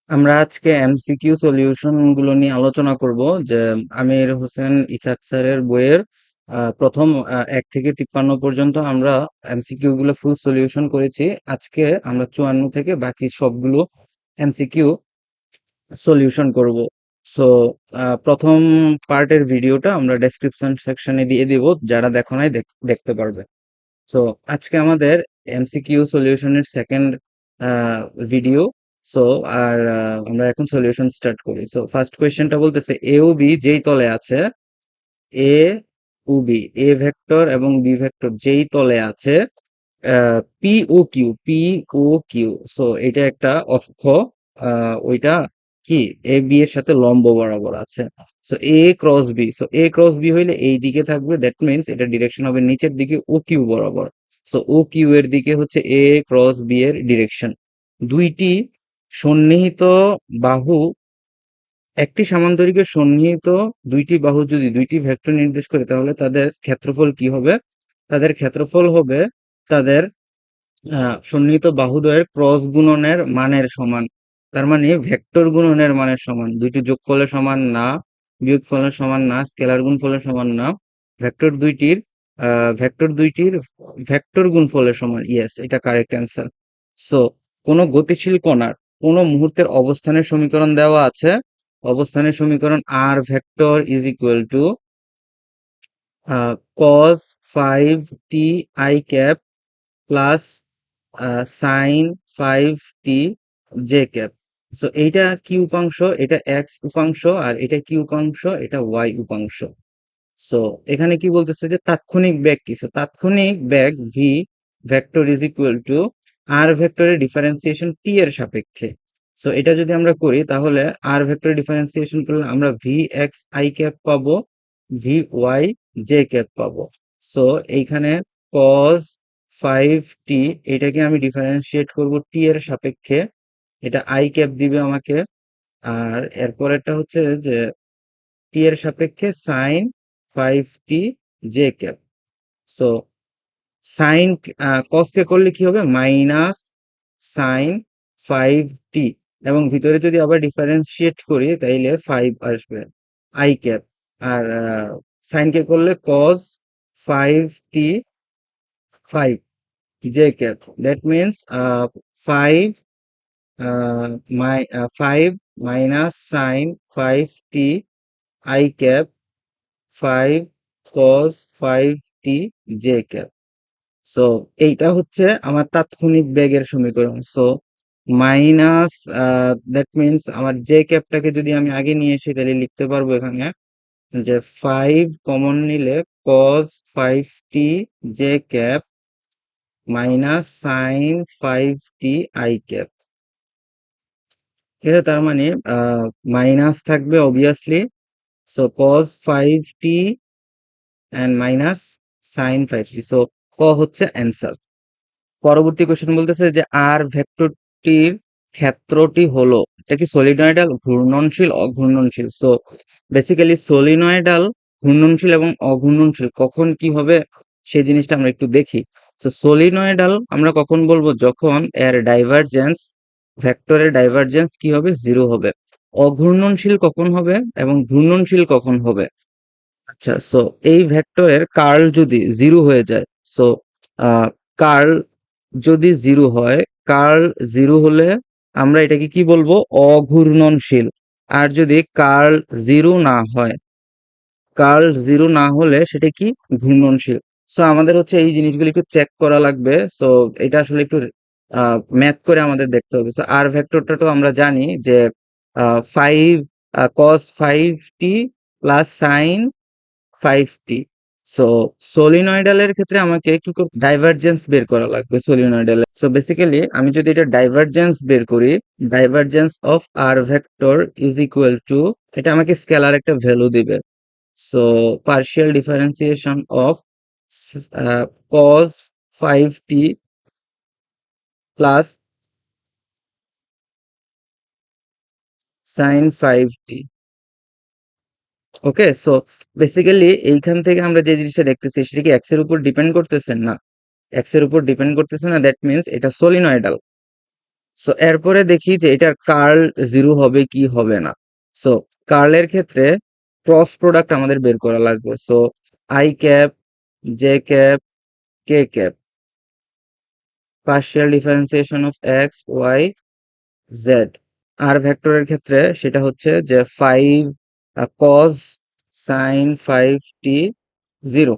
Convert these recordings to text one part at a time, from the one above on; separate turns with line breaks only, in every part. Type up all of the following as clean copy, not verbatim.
আমরা আজকে MCQ solution গুলো নিয়ে আলোচনা করব যে আমির হোসেন ইসাক স্যারের বইয়ের প্রথম 1 থেকে 53 পর্যন্ত আমরা এমসিকিউ গুলো ফুল সলিউশন করেছি। আজকে আমরা 54 থেকে বাকি সবগুলো এমসিকিউ সলিউশন করব। সো প্রথম পার্টের ভিডিওটা আমরা ডেসক্রিপশন সেকশনে দিয়ে দিব, যারা দেখো নাই দেখতে পারবে। সো আজকে আমাদের এমসিকিউ সলিউশনের সেকেন্ড ভিডিও। সো আমরা এখন সলিউশন স্টার্ট করি। সো ফার্স্ট কোয়েশ্চেনটা বলতেছে এ ও বি যেই তলে আছে, এ ও বি, এ ভেক্টর এবং বি ভেক্টর যেই তলে আছে, পি ও কিউ। সো এটা একটা অক্ষ, ওইটা কি এ বি এর সাথে লম্ব বরাবর আছে। So a cross B, so a cross B হইলে এই দিকে থাকবে, দ্যাট মিনস এটা ডিরেকশন হবে নিচের দিকে ও কিউ বরাবর। সো ও কিউ এর দিকে হচ্ছে এ ক্রস বি এর ডিরেকশন। দুইটি সন্নিহিত বাহু, একটি সমান্তরিকের সন্নিহিত দুইটি বাহু যদি দুইটি ভেক্টর নির্দেশ করে, তাহলে তাদের ক্ষেত্রফল কি হবে? তাদের ক্ষেত্রফল হবে তাদের সন্নিহিত বাহুদ্বয়ের ক্রস গুণনের মানের সমান। তার মানে ভেক্টর গুণনের মানের সমান। দুইটি যোগফলের সমান না, বিয়োগফলের সমান না, স্কেলার গুণফলের সমান না, ভেক্টর দুইটির ভেক্টর দুইটির ভেক্টর গুণফলের সমান। ইয়েস, এটা কারেক্ট অ্যান্সার। সো কোন গতিশীল কণার কোন মুহূর্তের অবস্থানের সমীকরণ দেওয়া আছে। অবস্থানের সমীকরণ r vector is equal to cos 5t i cap plus sine 5t j cap. So এইটা কি উপাংশ? এটা এক্স উপাংশ, আর এটা কি উপাংশ? এটা ওয়াই উপাংশ। সো এখানে কি বলতেছে যে তাৎক্ষণিক বেগ কি? সো তাৎক্ষণিক বেগ v vector is equal to r ভেক্টরের ডিফারেন্সিয়েশন টি এর সাপেক্ষে। সো এটা যদি আমরা করি, তাহলে আর ভেক্টরের ডিফারেন্সিয়েশন করলে আমরা ভি এক্স আই ক্যাপ পাবো, ভি ওয়াই জে ক্যাপ পাবো। সো এইখানে কজ 5t, এটাকে আমি ডিফারেন্সিয়েট করব টি এর সাপেক্ষে, এটা আই ক্যাপ দিবে আমাকে। আর এরপরেরটা হচ্ছে যে টি এর সাপেক্ষে sine 5t j cap. So sine cos কে করলে কি হবে? মাইনাস সাইন 5t, এবং ভিতরে যদি আবার ডিফারেন্সিয়েট করি তাইলে 5 আসবে আই ক্যাপ। আর সাইন কে করলে কস 5t 5 J cap, that means 5 5 minus sine 5t I cap 5 cos 5t j cap. So এইটা হচ্ছে আমার তাৎক্ষণিক বেগের সমীকরণ। সো মাইনাস, দ্যাট মিনস আমার জে ক্যাপটাকে যদি আমি আগে নিয়ে আসি, তাহলে লিখতে পারবো এখানে যে 5 কমন নিলে cos 5t j cap minus sine 5t I cap. ঠিক আছে, তার মানে মাইনাস থাকবে obviously. So cos 5t and minus sine 5t। So ক হচ্ছে অ্যান্সার। পরবর্তী কোশ্চেন বলতেছে যে আর ভেক্টরটির ক্ষেত্রটি হলো, এটা কি সলিনয়েডাল, ঘূর্ণনশীল, অঘূর্ণনশীল? সো বেসিক্যালি সলিনয়েডাল ঘূর্ণনশীল এবং অঘূর্ণনশীল কখন কি হবে সেই জিনিসটা আমরা একটু দেখি। তো সলিনয়েডাল আমরা কখন বলবো? যখন এর ডাইভারজেন্স, ভেক্টরের ডাইভারজেন্স কি হবে? 0 হবে। অঘূর্ণনশীল কখন হবে এবং ঘূর্ণনশীল কখন হবে? আচ্ছা, সো এই ভেক্টরের কার্ল যদি 0 হয়ে যায়, সো কার্ল যদি 0 হয়, কার্ল 0 হলে আমরা এটাকে কি বলবো? অঘূর্ণনশীল। আর যদি কার্ল 0 না হয়, কার্ল 0 না হলে সেটা কি? ঘূর্ণনশীল। সো আমাদের হচ্ছে এই জিনিসগুলো একটু চেক করা লাগবে। সো এটা আসলে একটু ম্যাথ করে আমাদের দেখতে হবে। সো আর ভেক্টরটা তো আমরা জানি যে 5 cos 5t plus sine 5t। So সলিনয়েডালের ক্ষেত্রে আমাকে কি করতে? ডাইভারজেন্স বের করা লাগবে সলিনয়েডালে। সো বেসিক্যালি আমি যদি এটা ডাইভারজেন্স বের করি, divergence of r vector is equal to, এটা আমাকে স্কেলার একটা ভ্যালু দিবে। So partial differentiation of cos 5t plus sine 5t। Okay, so basically এইখান থেকে আমরা যে জিনিসটা দেখতেছি সেটা কি এক্স এর উপর ডিপেন্ড করতেছে? না, এক্স এর উপর ডিপেন্ড করতেছে না। দ্যাট মিনস এটা সলিনয়েডাল। সো এরপরে দেখি যে এটার কার্ল জিরো হবে কি হবে না। সো কার্লের ক্ষেত্রে ক্রস প্রোডাক্ট আমাদের বের করা লাগবে। So i cap, j cap, k cap, partial differentiation of x y z. R ভেক্টরের ক্ষেত্রে সেটা হচ্ছে যে 5 cos sin 5t 0।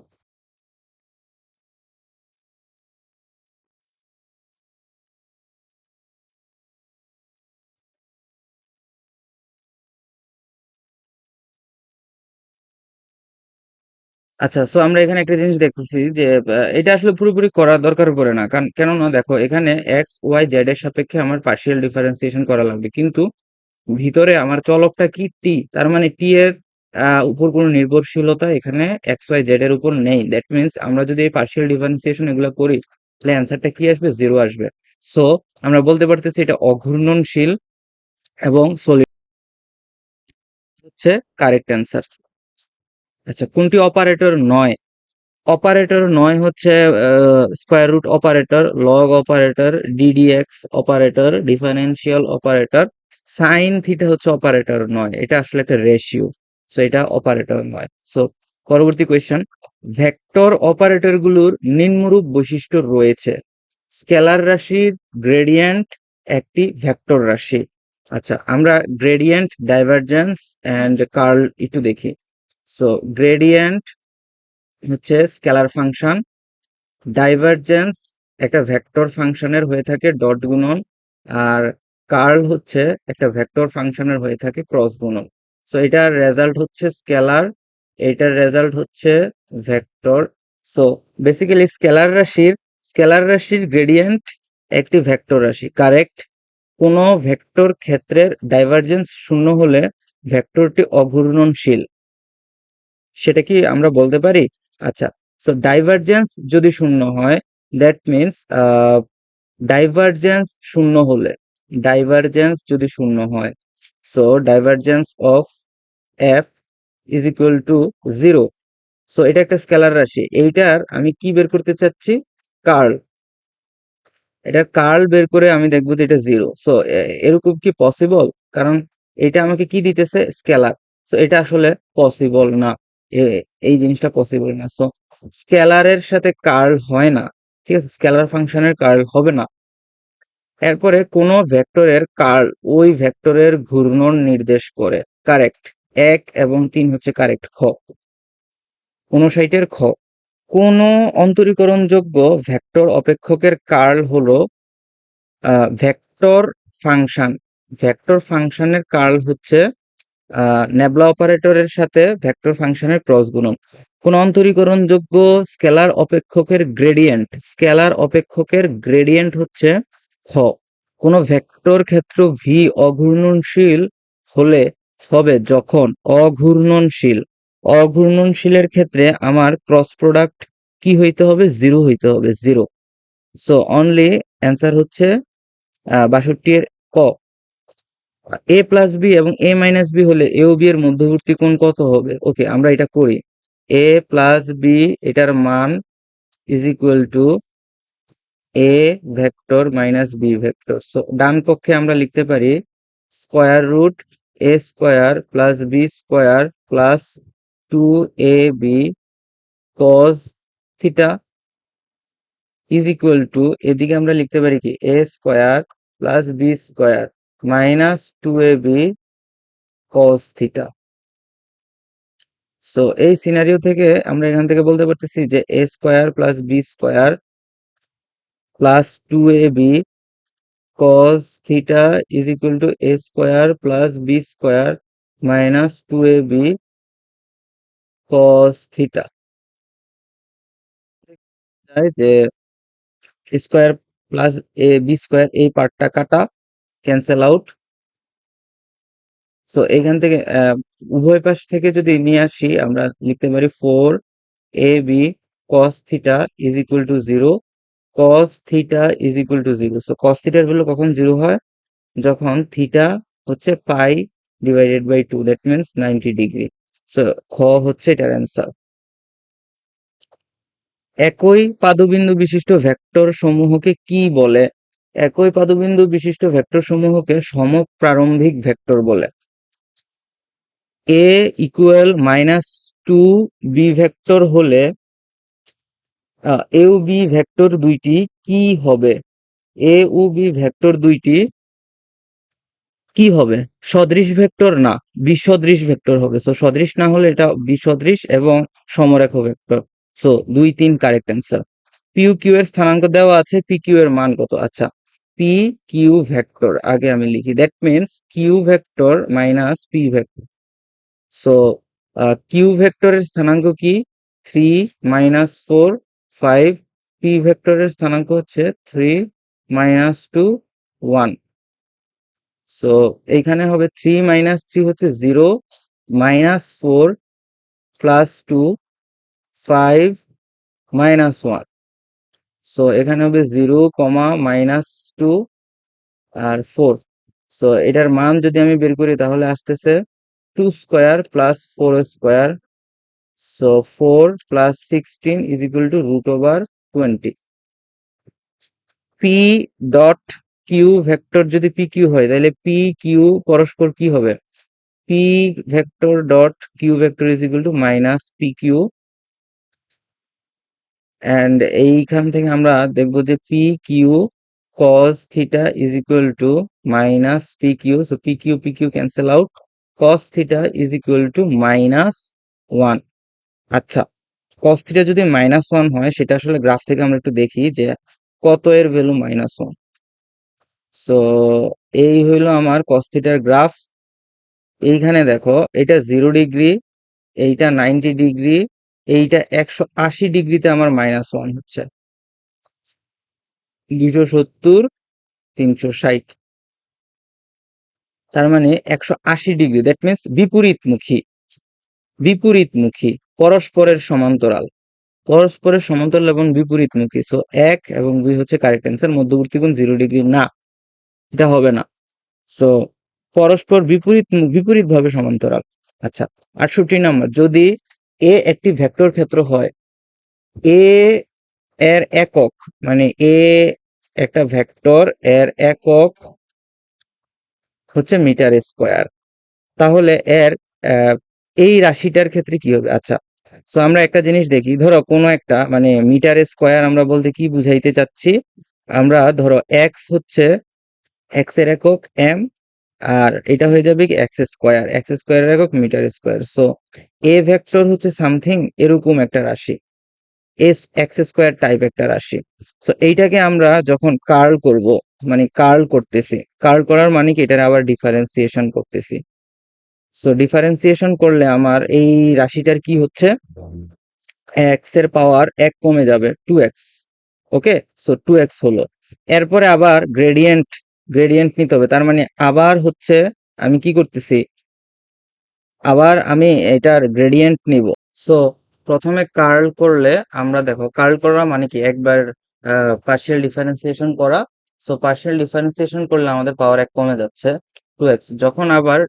আচ্ছা, সো আমরা এখানে একটা জিনিস দেখতেছি যে এটা আসলে পুরোপুরি করার দরকার পড়ে না, কারণ কেননা দেখো এখানে এক্স ওয়াই জেড এর সাপেক্ষে আমার পার্শিয়াল ডিফারেন্সিয়েশন করা লাগবে, কিন্তু ভিতরে আমার চলকটা কি টি, তার মানে টি এর উপর কোনো নির্ভরশীলতা এখানে এক্স ওয়াই জেড এর উপর নেই। দ্যাট মিনস আমরা যদি এই পার্শিয়াল ডিফারেন্সিয়েশন এগুলো করি তাহলে অ্যান্সারটা কি আসবে, জিরো আসবে। সো আমরা বলতে পারতেছি এটা অঘূর্ণনশীল এবং সলিড হচ্ছে কারেক্ট অ্যান্সার। আচ্ছা, কোনটি অপারেটর নয়? অপারেটর নয় হচ্ছে square root operator, log operator, d d x operator, differential operator. Sine theta হচ্ছে অপারেটর নয়, এটা আসলে একটা রেশিও। সো এটা অপারেটর নয়। সো পরবর্তী কোয়েশ্চেন, ভেক্টর অপারেটর গুলোর নিম্নরূপ বৈশিষ্ট্য রয়েছে। স্কেলার রাশির গ্রেডিয়েন্ট একটি ভেক্টর রাশি। আচ্ছা, আমরা গ্রেডিয়েন্ট, ডাইভারজেন্স এন্ড কার্ল একটু দেখি। সো গ্রেডিয়েন্ট হচ্ছে স্কেলার ফাংশন, ডাইভারজেন্স একটা ভেক্টর ফাংশনের হয়ে থাকে ডট গুণন, আর কার্ল হচ্ছে একটা ভেক্টর ফাংশনের হয়ে থাকে ক্রস গুণন। সো এটার রেজাল্ট হচ্ছে স্কেলার, এটার রেজাল্ট হচ্ছে ভেক্টর। সো বেসিক্যালি স্কেলার রাশির গ্রেডিয়েন্ট একটি ভেক্টর রাশি, কারেক্ট। কোনো ভেক্টর ক্ষেত্রের ডাইভারজেন্স শূন্য হলে ভেক্টরটি অঘূর্ণনশীল, সেটা কি আমরা বলতে পারি? আচ্ছা, সো ডাইভারজেন্স যদি শূন্য হয়, দ্যাট মিনস ডাইভারজেন্স শূন্য হলে, ডাইভারজেন্স যদি শূন্য হয়, so divergence of F is equal two zero. So এটা একটা স্কেলার রাশি, এইটার আমি কি বের করতে চাচ্ছি, কার্ল। এটার কার্ল বের করে আমি দেখবো যে এটা জিরো। সো এরকম কি পসিবল? কারণ এটা আমাকে কি দিতেছে, স্কেলার। সো এটা আসলে পসিবল না, এই জিনিসটা পসিবল না। সো স্কেলারের সাথে কার্ল হয় না, ঠিক আছে, স্কেলার ফাংশনের কার্ল হবে না। এরপরে কোন ভেক্টরের কার্ল ওই ভেক্টরের ঘূর্ণন নির্দেশ করে, কারেক্ট। 1 এবং 3 হচ্ছে কারেক্ট, খ। 59 খ, কোন অন্তরীকরণযোগ্য ভেক্টর অপেক্ষকের কার্ল হলো ভেক্টর ফাংশন। ভেক্টর ফাংশনের কার্ল হচ্ছে নেবলা অপারেটরের সাথে ভেক্টর ফাংশনের ক্রস গুণন। কোন অন্তরীকরণযোগ্য স্কেলার অপেক্ষকের গ্রেডিয়েন্ট হচ্ছে খ। কোন ভেক্টর ক্ষেত্র ভি অঘূর্ণনশীল হলে হবে যখন অঘূর্ণনশীলের ক্ষেত্রে আমার ক্রস প্রোডাক্ট কি হইতে হবে, জিরো হইতে হবে, জিরো। সো অনলি অ্যান্সার হচ্ছে 62 এর ক। এ প্লাস বি এবং এ মাইনাস বি হলে এ ও বি এর মধ্যবর্তী কোণ কত হবে? ওকে, আমরা এটা করি। এ প্লাস বি, এটার মান is equal to a vector minus b vector. So ডান পক্ষে আমরা লিখতে পারি square root a square plus B square plus 2ab cos theta is equal to, এদিকে আমরা লিখতে পারি কি, a square plus B square minus 2ab cos theta. So এই সিনারিও থেকে আমরা এখান থেকে বলতে পারতেছি যে a square plus B square plus 2ab cos theta is equal to a square plus B square minus 2ab cos theta. যে square plus এ b square, এই পার্টটা কাটা, ক্যান্সেল আউট। সো এখান থেকে উভয় পাশ থেকে যদি নিয়ে আসি আমরা লিখতে পারি 4ab cos theta is equal to 0, cos theta is equal to 0। So cos থিটার ভ্যালু কখন 0 হয়, যখন থিটা হচ্ছে pi divided by 2, that means 90 degree. So খ হচ্ছে এটার অ্যান্সার। একই পাদবিন্দু বিশিষ্ট ভেক্টর সমূহকে কি বলে? একই পাদবিন্দু বিশিষ্ট ভেক্টর সমূহকে সমপ্রারম্ভিক ভেক্টর বলে। এ ইকুয়াল -2 বি ভেক্টর হলে এ ও বি ভেক্টর দুইটি কি হবে? এ ও বি ভেক্টর দুইটি কি হবে? সদৃশ ভেক্টর না, বিসদৃশ ভেক্টর হবে। সো সদৃশ না হলে এটা বিসদৃশ এবং সমরেখ ভেক্টর। So 2, 3 correct answer. P Q এর স্থানাঙ্ক দেওয়া আছে, পি কিউ এর মান কত? আচ্ছা, পি কিউ ভেক্টর আগে আমি লিখি, that means q vector minus P vector. So q ভেক্টরের স্থানাঙ্ক কি? 3 - 4 5। পি ভেক্টরের স্থানাঙ্ক হচ্ছে 3 - 2 1। সো এইখানে হবে 3 - 3 হচ্ছে 0 -4 +2 5 -1। সো এখানে হবে 0, -2 আর 4। সো এটার মান যদি আমি বের করি তাহলে আসতেছে 2 square plus 4 square. So 4 + 16 √20। P dot q vector যদি পি কিউ হয় তাহলে পি কিউ পরস্পর কি হবে? P vector dot q vector -p q. And এইখান থেকে আমরা দেখবো যে p q cos theta -p q. So p q cancel out, cos theta -1। আচ্ছা, cos থিটা যদি -1 হয় সেটা আসলে গ্রাফ থেকে আমরা একটু দেখি যে কত এর ভ্যালু -1। সো এই হইলো আমার cos থিটার গ্রাফ। এইখানে দেখো এটা 0 ডিগ্রি, এইটা 90 ডিগ্রি, এইটা 180 ডিগ্রিতে আমার -1 হচ্ছে। 270 360, তার মানে 180 ডিগ্রি, দ্যাট মিনস বিপরীতমুখী পরস্পরের সমান্তরাল। পরস্পরের সমান্তরাল এবং বিপরীতমুখী। সো 1 এবং 2 হচ্ছে কারেক্ট অ্যান্সার। মধ্যবর্তী কোণ 0 ডিগ্রি না, এটা হবে না। সো পরস্পর বিপরীতভাবে সমান্তরাল। আচ্ছা, 68 নম্বর, যদি এ একটি ভেক্টর ক্ষেত্র হয়, এ এর একক মানে এ একটা ভেক্টর, এর একক হচ্ছে মিটার স্কোয়ার, তাহলে এর এই রাশিটার ক্ষেত্রে কি হবে? আচ্ছা, সো আমরা একটা জিনিস দেখি, ধরো কোনো একটা মানে মিটার স্কোয়ার আমরা বলতে কি বুঝাইতে চাচ্ছি? আমরা ধরো এক্স হচ্ছে, এক্স এর একক এম, আর এটা হয়ে যাবে কি এক্স স্কোয়ারের একক মিটার স্কোয়ার। সো এ ভেক্টর হচ্ছে সামথিং এরকম একটা রাশি, এক্স স্কোয়ার টাইপ একটা রাশি। সো এইটাকে আমরা যখন কার্ল করব, মানে কার্ল করতেছি, কার্ল করার মানে কি এটার আবার ডিফারেন্সিয়েশন করতেছি। সো ডিফারেন্সিয়েশন করলে আমার এই রাশিটার কি হচ্ছে? এক্স এর পাওয়ার 1 কমে যাবে, 2x। ওকে, সো 2x হলো। এরপরে আবার গ্রেডিয়েন্ট নিতে হবে, তার মানে আবার হচ্ছে আমি কি করতেছি, আবার আমি এটার গ্রেডিয়েন্ট নিব। সো প্রথমে কার্ল করলে আমরা দেখো, কার্ল করা মানে কি একবার পার্শিয়াল ডিফারেন্সিয়েশন করা। সো পার্শিয়াল ডিফারেন্সিয়েশন করলে আমাদের পাওয়ার 1 কমে যাচ্ছে, 2x। যখন আবার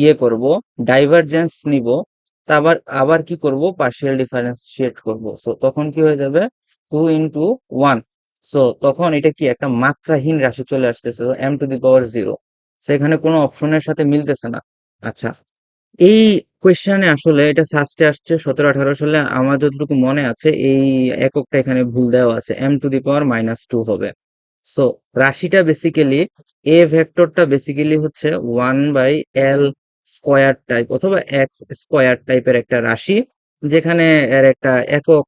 ইয়ে করব, ডাইভারজেন্স নিব, তা আবার আবার কি করব, পার্শিয়াল ডিফারেন্সিয়েট করব। সো তখন কি হয়ে যাবে, 2 × 1। সো তখন এটা কি একটা মাত্রাহীন রাশি চলে আসতেছে, m⁻0। সেখানে কোনো অপশনের সাথে মিলতেছে না। আচ্ছা, এই কোয়েশ্চেনে আসলে এটা সাস্টে আসছে 17-18 সালে, আমার যতটুকু মনে আছে এই এককটা এখানে ভুল দেওয়া আছে, m⁻2 হবে। সো রাশিটা বেসিক্যালি, এ ভেক্টরটা বেসিক্যালি হচ্ছে 1/l স্কোয়ার টাইপ অথবা এক্স স্কোয়ার টাইপের একটা রাশি, যেখানে এর একটা একক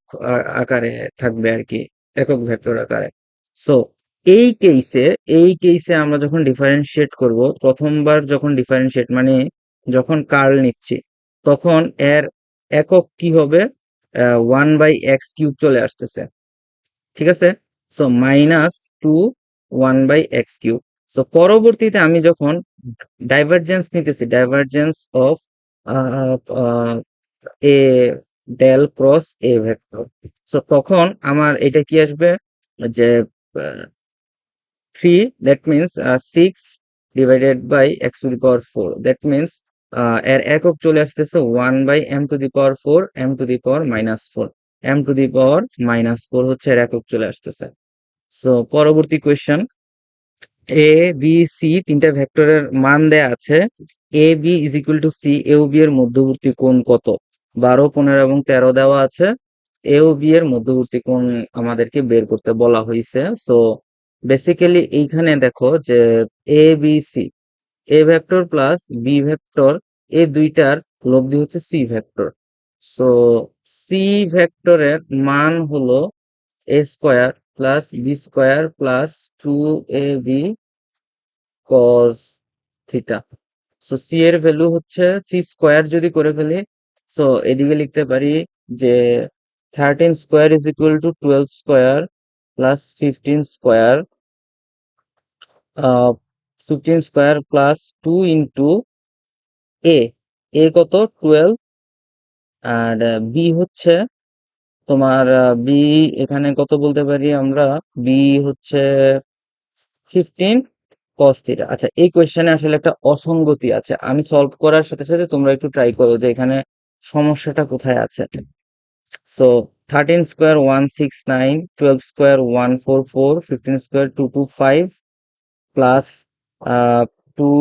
আকারে থাকবে আর কি, একক ভেক্টর আকারে। সো এই কেসে আমরা যখন ডিফারেন্সিয়েট করব, প্রথমবার যখন ডিফারেন্সিয়েট মানে যখন কার্ল নিচ্ছি, তখন এর একক কি হবে, 1/x³ চলে আসতেছে, ঠিক আছে? So -2 1/x³। সো পরবর্তীতে আমি যখন ডাইভারজেন্স নিতেছি, divergence of a del cross a vector, so তখন আমার এটা কি আসবে যে 3, that means 6 /x⁴, that means এর একক চলে আসতেছে 1/m⁴, m⁻⁻4, m⁻⁻4 হচ্ছে এর একক চলে আসতেছে। সো পরবর্তী কোয়েশ্চেন, এ বি সি তিনটা ভেক্টরের মান দেয়া আছে। A b is equal to c, a ও বি এর মধ্যবর্তী কোণ কত? 12, 15 এবং 13 দেওয়া আছে। এ ও বি এর মধ্যবর্তী কোণ আমাদেরকে বের করতে বলা হয়েছে। সো বেসিক্যালি এইখানে দেখো যে a b c, a vector plus b vector, এ দুইটার লব্ধি হচ্ছে সি ভেক্টর। সো সি ভেক্টরের মান হলো a square plus B square plus 2ab cos theta. So c এর ভ্যালু হচ্ছে সি স্কোয়ার যদি করে ফেলি, সো এদিকে লিখতে পারি যে 13 square is equal to 12 square plus 15 square, 15 square plus 2 into a, a কত 12, আর বি হচ্ছে তোমার বি এখানে কত বলতে পারি আমরা, বি হচ্ছে 15 cos থিটা। আচ্ছা, এই কোয়েশ্চেনে আসলে একটা অসঙ্গতি আছে, আমি সলভ করার সাথে সাথে তোমরা একটু ট্রাই করো যে এখানে সমস্যাটা কোথায় আছে। So 13 square 169, 12 square 144, 15 square 225 plus 2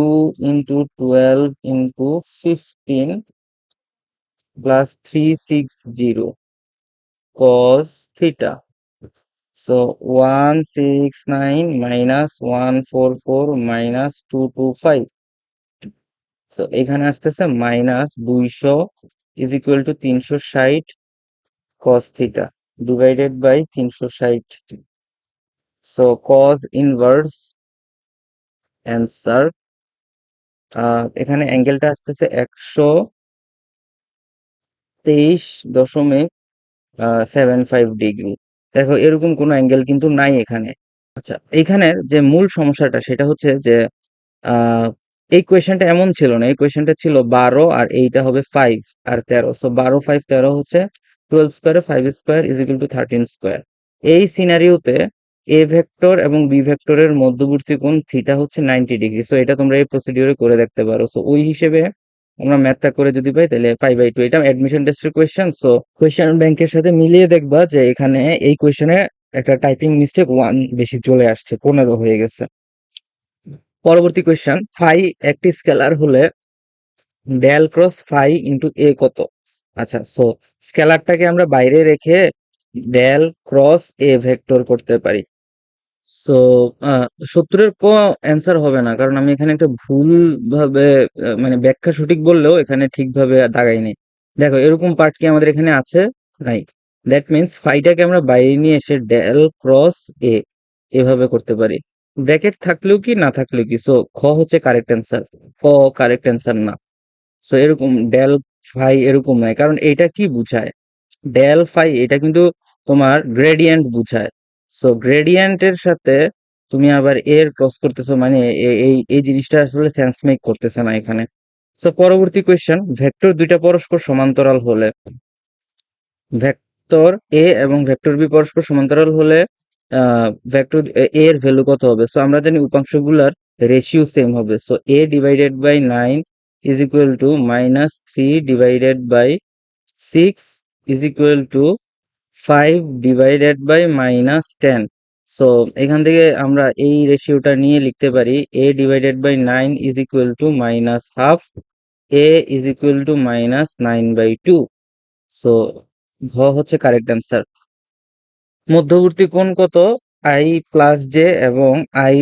into 12 into 15 plus 360 cos theta. So 169 minus 144 minus 225, so এখানে আসতেছে minus 200 is equal to 360 cos theta divided by 360। So cos inverse answer, এখানে অ্যাঙ্গেলটা আসতেছে 123.75 ডিগ্রি। দেখো এরকম কোনো অ্যাঙ্গেল কিন্তু নাই এখানে। আচ্ছা, এইখানে যে মূল সমস্যাটা সেটা হচ্ছে যে আহ এই কোয়েশ্চেনটা এমন ছিল না, এই কোয়েশ্চেনটা ছিল 12 আর এইটা হবে 5 আর 13। সো 12, 5, 13 হচ্ছে 12 square 5 square is equal to 13 square. এই সিনারিওতে এ ভেক্টর এবং বি ভেক্টরের মধ্যবর্তী কোণ থিটা হচ্ছে 90 ডিগ্রি। সো এটা তোমরা এই প্রসিডিওরে করে দেখতে পারো। সো ওই হিসেবে আমরা ম্যাথটা করে যদি পাই তাহলে পাই/2, এটা অ্যাডমিশন টেস্টের কোয়েশ্চেন। সো কোয়েশ্চেন ব্যাংকের সাথে মিলিয়ে দেখবা যে এখানে এই কোয়েশ্চেনে একটা টাইপিং মিস্টেক 1 বেশি চলে আসছে, 15 হয়ে গেছে। পরবর্তী কোয়েশ্চেন, ফাই একটি স্কেলার হলে ডেল ক্রস ফাই ইন্টু এ কত? আচ্ছা, সো স্কেলারটাকে আমরা বাইরে রেখে ডেল ক্রস এ ভেক্টর করতে পারি। সো 70-এর অ্যান্সার হবে না, কারণ আমি এখানে একটা ভুল ভাবে মানে ব্যাখ্যা সঠিক বললেও এখানে ঠিকভাবে দাগাইনি। দেখো এরকম পার্ট কি আমাদের এখানে আছে? নাই। দ্যাট মিনস ফাইটাকে আমরা বাইরে নিয়ে এসে ডেল ক্রস এ এভাবে করতে পারি, ব্র্যাকেট থাকলেও কি না থাকলেও কি। সো খ হচ্ছে কারেক্ট অ্যান্সার, ক কারেক্ট অ্যান্সার না। সো এরকম ডেল ফাই এরকম নয়, কারণ এটা কি বুঝায়, ডেল ফাই এটা কিন্তু তোমার গ্রেডিয়েন্ট বুঝায়। সো গ্রেডিয়েন্টের সাথে তুমি আবার এর ক্রস করতেছো, মানে এই এই জিনিসটা আসলে সেন্স মেক করতেছে না এখানে। সো পরবর্তী কোয়েশ্চেন, ভেক্টর দুইটা পরস্পর সমান্তরাল হলে, ভেক্টর এ এবং ভেক্টর বি পরস্পর সমান্তরাল হলে ভেক্টর এ এর ভ্যালু কত হবে? সো আমরা জানি উপাংশগুলার রেশিও সেম হবে। So a divided by 9 is equal to minus 3 divided by 6 is equal to 5 divided by minus 10। So এখান থেকে আমরা এই রেশিওটা নিয়ে লিখতে পারি a divided by 9 is equal to minus half, a is equal to minus 9/2। So ঘ হচ্ছে কারেক্ট অ্যান্সার। মধ্যবর্তী কোণ কত? আই প্লাস জে এবং i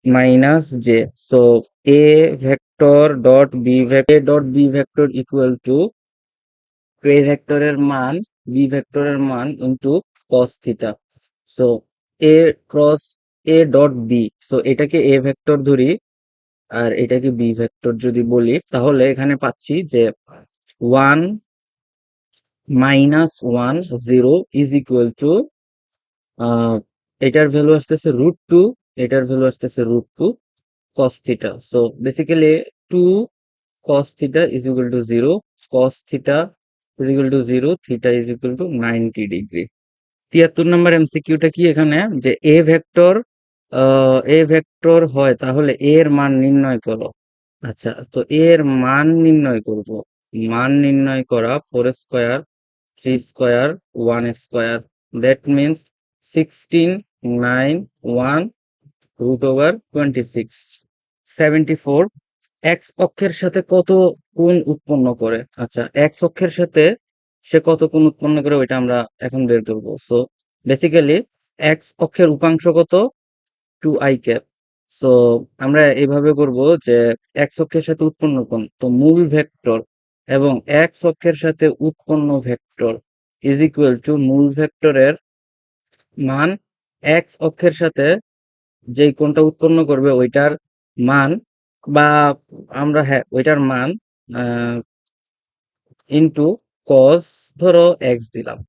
minus j. So A vector dot B vector equal to a ভেক্টরের মান b ভেক্টরের মান into cos theta. So a cross a dot b, so এটাকে এ ভেক্টর ধরি আর এটাকে বি ভেক্টর যদি বলি, তাহলে এখানে পাচ্ছি যে 1 মাইনাস 1 0 ইজ ইকুয়াল টু এটার ভ্যালু আসতেছে √2, এটার ভ্যালু আসতেছে √2 cos theta. So basically 2 cos theta is equal to 0, cos theta is equal to 0, theta is equal to 90 degree. 73 নম্বর এমসিকিউটা কি এখানে, যে এ ভেক্টর হয় তাহলে এ এর মান নির্ণয় করো। আচ্ছা, তো এর মান নির্ণয় করব, মান নির্ণয় করা 4 square 3 square 1 square, that means 16 9 1 √26 74 x অক্ষের সাথে কত কোণ উৎপন্ন করে? আচ্ছা, এক্স অক্ষের সাথে সে কত কোণ উৎপন্ন করে ওইটা আমরা এখন বের করবো। সো বেসিক্যালি এক্স অক্ষের উপাংশ কত? 2i cap. সো আমরা এইভাবে করব যে এক্স অক্ষের সাথে উৎপন্ন কোণ তো মূল ভেক্টর এবং এক্স অক্ষের সাথে উৎপন্ন ভেক্টর ইজ ইকুয়াল টু মূল ভেক্টরের মান এক্স অক্ষের সাথে যেই কোণটা উৎপন্ন করবে ওইটার মান, বা আমরা হ্যাঁ ওইটার মান ইন্টু কস ধরো এক্স দিলাম।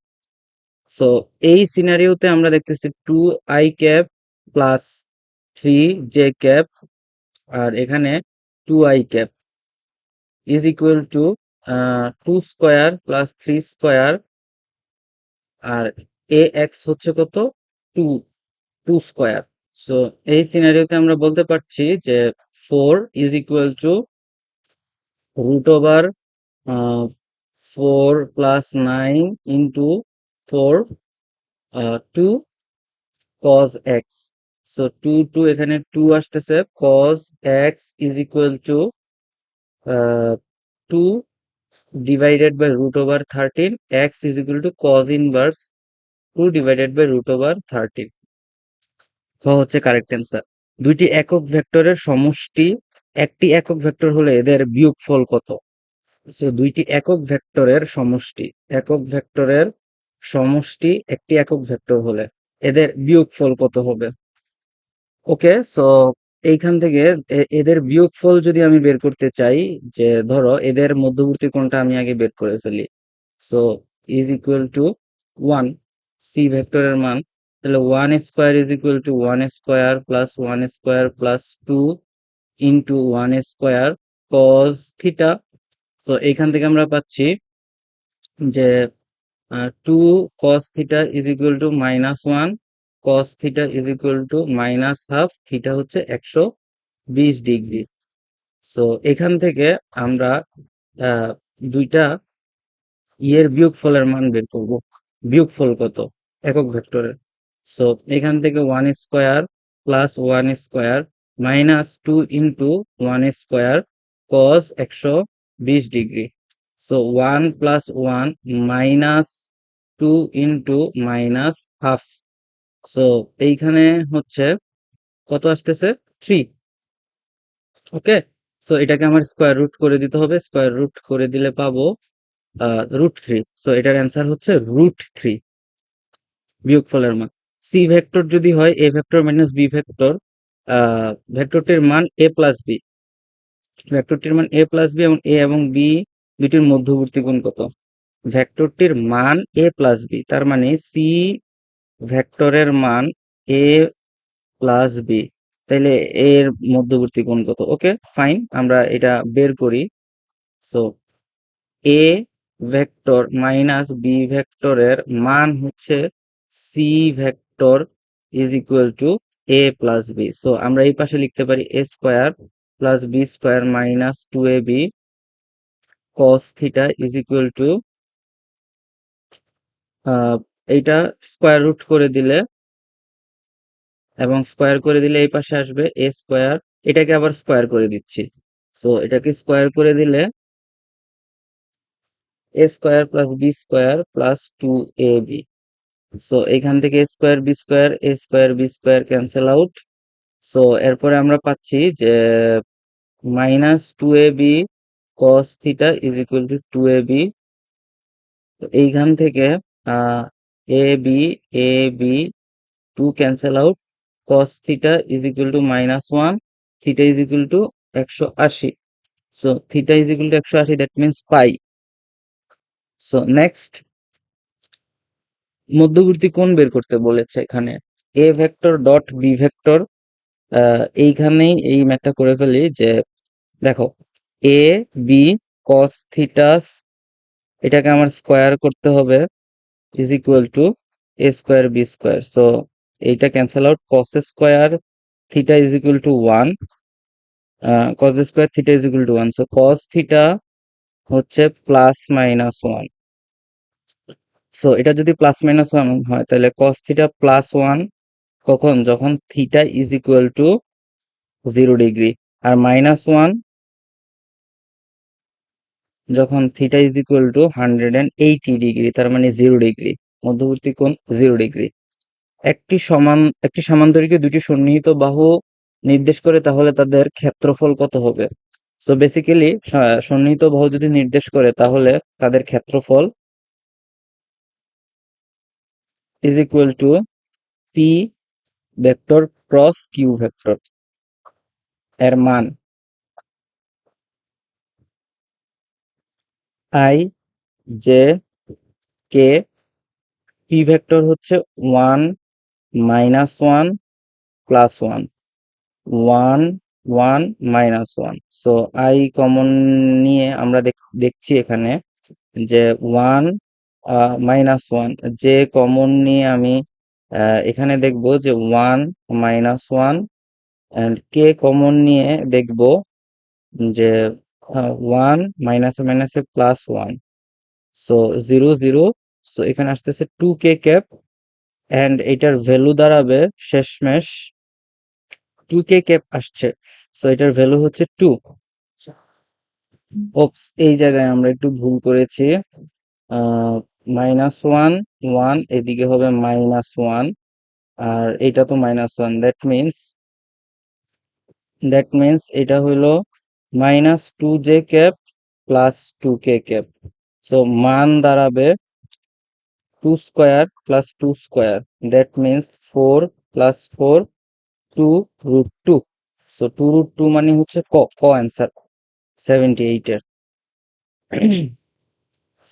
সো এই সিনারিওতে আমরা দেখতেছি 2i cap plus 3j cap আর এখানে 2i cap is equal to 2 square plus 3 square আর এ এক্স হচ্ছে কত? 2 স্কোয়ার। সো এই সিনারিওতে আমরা বলতে পারছি যে 4 ইজ ইকুয়াল টু √ওভার 4 + 9 ইন্টু 4 2 cos x। সো 2 এখানে 2 আসতেছে, cos x is equal to 2 divided by √13, x is equal to cos inverse 2 divided by √13। খ হচ্ছে কারেক্ট অ্যান্সার। দুইটি একক ভেক্টরের সমষ্টি একটি একক ভেক্টর হলে এদের বিয়োগফল কত? সো দুইটি একক ভেক্টরের সমষ্টি, একক ভেক্টরের সমষ্টি একটি একক ভেক্টর হলে এদের বিয়োগফল কত হবে? ওকে, সো এইখান থেকে এদের বিয়োগফল যদি আমি বের করতে চাই, যে ধরো এদের মধ্যবর্তী কোণটা আমি আগে বের করে ফেলি। So is equal to 1 c ভেক্টরের মান, তাহলে 1 square is equal to 1 square plus 1 square plus 2 into 1 square cos theta. তো এইখান থেকে আমরা পাচ্ছি যে 2 cos theta is equal to -1 cos theta is equal to -half, theta হচ্ছে 120 ডিগ্রি। সো এখান থেকে আমরা দুইটা ইয়ের বিয়োগফলের মান বের করব। বিয়োগফল কত একক ভেক্টরের? সো এখান থেকে 1 square plus 1 square -2 into 1 square cos 120 degree. So 1 + 1 -2 into -half. So এইখানে হচ্ছে কত আসতেছে? 3। ওকে, সো এটাকে আমার স্কোয়ার রুট করে দিতে হবে। স্কোয়ার রুট করে দিলে পাবো √3। সো এটার অ্যান্সার হচ্ছে √3 বিয়োগফলের মান। সি ভেক্টর যদি হয় a vector minus b vector, ভেক্টরটির মান এ প্লাস বি, ভেক্টরটির মান এ প্লাস বি এবং এ এবং বি দুটির মধ্যবর্তী কোণ কত? ভেক্টরটির মান এ প্লাস বি, তার মানে সি ভেক্টরের মান এ প্লাস বি, তাইলে এর মধ্যবর্তী কোণ কত? ওকে ফাইন, আমরা এটা বের করি। সো এ ভেক্টর মাইনাস বি ভেক্টরের মান হচ্ছে c vector is equal to a plus b. So আমরা এই পাশে লিখতে পারি a square plus B square -2ab cos theta is equal to এইটা স্কোয়ার রুট করে দিলে এবং স্কোয়ার করে দিলে এই পাশে আসবে এ স্কোয়ার, এটাকে আবার স্কোয়ার করে দিচ্ছি। সো এটাকে স্কোয়ার করে দিলে a square plus B square plus 2ab। So এখান থেকে a square b square cancel out. So এরপরে আমরা পাচ্ছি যে -2ab cos theta is equal to 2ab। এইখান থেকে a b 2 cancel out, cos theta is equal to -1, theta is equal to 180। So theta is equal to 180, that means pi. So next মধ্যবর্তী কোণ বের করতে বলেছে এখানে a vector dot B vector. এইখানেই এই ম্যাথটা করে ফেলি যে দেখো এ বি cos থিটাস, এটাকে আমার স্কোয়ার করতে হবে is equal to a square b square. So এইটা cancel out, cos square theta is equal to 1, cos square theta is equal to 1। So cos theta হচ্ছে +-1। সো এটা যদি +-1 হয় তাহলে cos থিটা +1 কখন? যখন theta is equal to 0 degree, আর -1 যখন theta is equal to 180 degree, তার মানে 0 ডিগ্রি, মধ্যবর্তী কোণ 0 ডিগ্রি। একটি সমান্তরিকে দুটি সন্নিহিত বাহু নির্দেশ করে, তাহলে তাদের ক্ষেত্রফল কত হবে? সো বেসিক্যালি সন্নিহিত বাহু যদি নির্দেশ করে, তাহলে তাদের ক্ষেত্রফল is equal to p vector cross q vector এর মান i j k. P vector হচ্ছে 1 -1 +1, 1 1 -1। সো আই কমন নিয়ে আমরা দেখছি এখানে যে 1 -1, যে কমন নিয়ে আমি এখানে দেখব যে 1 -1, অ্যান্ড কে কমন নিয়ে দেখব যে 1 মাইনাসে মাইনাসে +1, সো 0 0। সো এখানে আসতেছে 2k ক্যাপ, অ্যান্ড এটার ভ্যালু দাঁড়াবে শেষমেশ 2k ক্যাপ আসছে, সো এটার ভ্যালু হচ্ছে 2। ওপস, এই জায়গায় আমরা একটু ভুল করেছি। -1 1, এদিকে হবে -1, আর এটা তো -1, দ্যাট মিনস এটা হইলো -2j cap plus 2k cap. So মান দাঁড়াবে 2 square plus 2 square, that means 4 plus 4 2√2। So 2√2 মানে হচ্ছে ক অ্যান্সার 78 এর।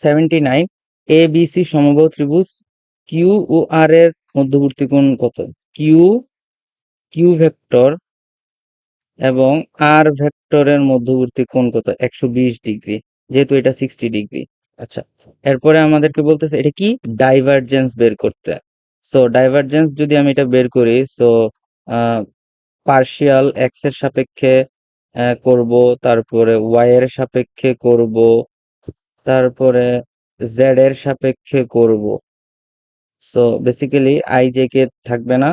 79, এ বি সি সমবাহু ত্রিভুজ কিউ ও আর এর মধ্যবর্তী কোণ কত? কিউ কিউ ভেক্টর এবং আর ভেক্টরের মধ্যবর্তী কোণ কত? 120 ডিগ্রি, যেহেতু এটা 60 ডিগ্রি। আচ্ছা, এরপরে আমাদেরকে বলতেছে এটা কি? ডাইভারজেন্স বের করতে। সো ডাইভারজেন্স যদি আমি এটা বের করি, সো পার্শিয়াল এক্স এর সাপেক্ষে করব, তারপরে ওয়াই এর সাপেক্ষে করব, তারপরে জেড এর সাপেক্ষে করব। সো বেসিক্যালি আই জে কে থাকবে না,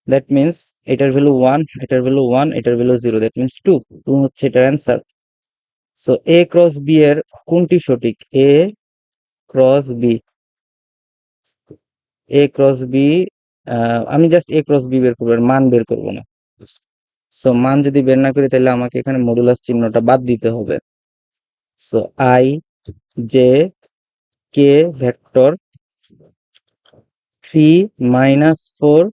দ্যাট মিনস এটার ভ্যালু 1, এটার ভ্যালু 1, এটার ভ্যালু 0, দ্যাট মিনস 2 2 হচ্ছে এটার answer. So a cross b এর কোনটি সঠিক? A cross b, a cross B, আমি জাস্ট এ ক্রস বি বের করবো, এর মান বের করবো না। সো মান যদি বের না করি, তাহলে আমাকে এখানে মডুলাস চিহ্নটা বাদ দিতে হবে। So I j K vector 3 -4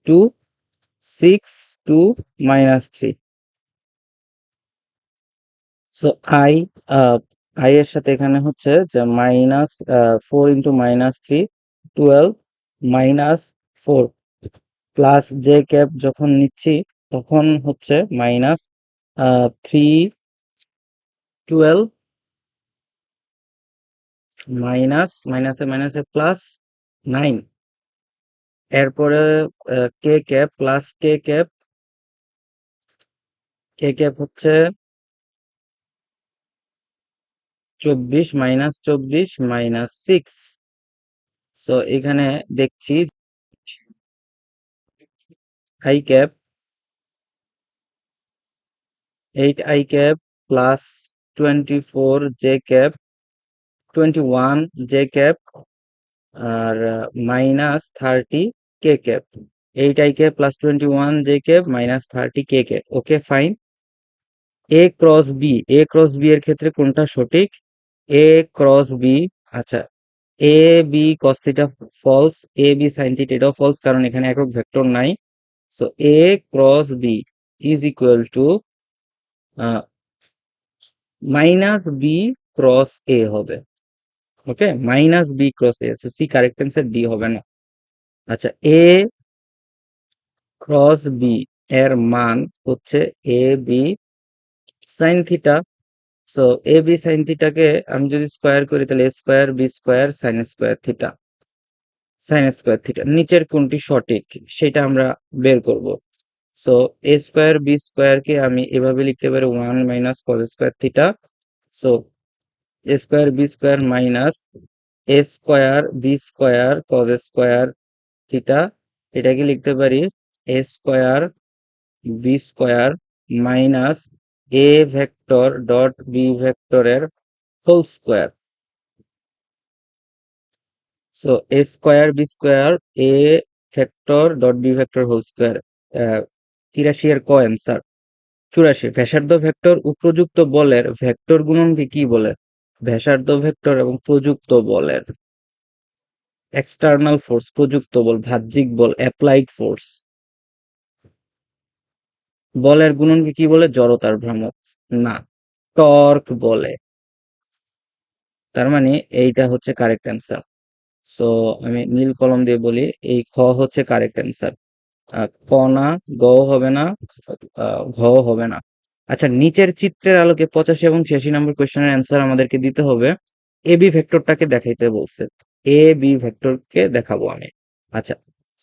2 6 2 -3। So I I এর সাথে এখানে হচ্ছে যে -4 × -3 12 -4 প্লাস জে ক্যাপ যখন নিচ্ছি, তখন হচ্ছে -3 12 মাইনাসে মাইনাসে +9, এরপরে k cap plus k cap হচ্ছে 24 -24 -6। সো এখানে দেখছি i cap 8 i cap plus 24 j cap 21 j cap, আর -30 k cap. 8 i cap plus 21 j cap -30 k cap. Okay, fine. A cross b, a cross b এর ক্ষেত্রে কোনটা সঠিক? A cross b, আচ্ছা, a b cos theta false, a b sine theta এটাও false, কারণ এখানে একক ভেক্টর নাই। So a cross b is equal to minus b cross a হবে। Okay, minus b cross a, so c correct answer, d হবে না। আচ্ছা, a cross b এর মান হচ্ছে a b sine theta. So A b sine থিটাকে আমি যদি স্কোয়ার করি, তাহলে a square b square sine square theta, নিচের কোনটি সঠিক সেটা আমরা বের করব। সো এ স্কোয়ার বি স্কোয়ারকে আমি এভাবে লিখতে পারি 1 - cos square theta. So a square b square minus a square b square cos square theta এটাকে লিখতে পারি a square b square minus a vector dot b ভেক্টরের whole square. So a square b square a vector dot B vector whole square. 83 এর ক answer. 84 ব্যাসার্ধ vector ও প্রযুক্ত বলের vector গুণনকে কি বলে? ব্যাসার্ধ ভেক্টর এবং প্রযুক্ত বলের এক্সটার্নাল ফোর্স, প্রযুক্ত বল, বাহ্যিক বল, অ্যাপ্লাইড ফোর্স। বলের গুণনকে কি বলে? জড়তার ভ্রামক। না, টর্ক বলে। তার মানে এইটা হচ্ছে কারেক্ট অ্যান্সার। সো আমি নীল কলম দিয়ে বলি, এই খ হচ্ছে কারেক্ট অ্যান্সার। ক না, গ হবে না, ঘ হবে না। আচ্ছা, নিচের চিত্রের আলোকে 85 এবং 86 নম্বর কোয়েশ্চেনের অ্যান্সার আমাদেরকে দিতে হবে। এ বি ভেক্টরটাকে দেখাইতে বলছে, এ বি ভেক্টরকে দেখাবো আমি। আচ্ছা,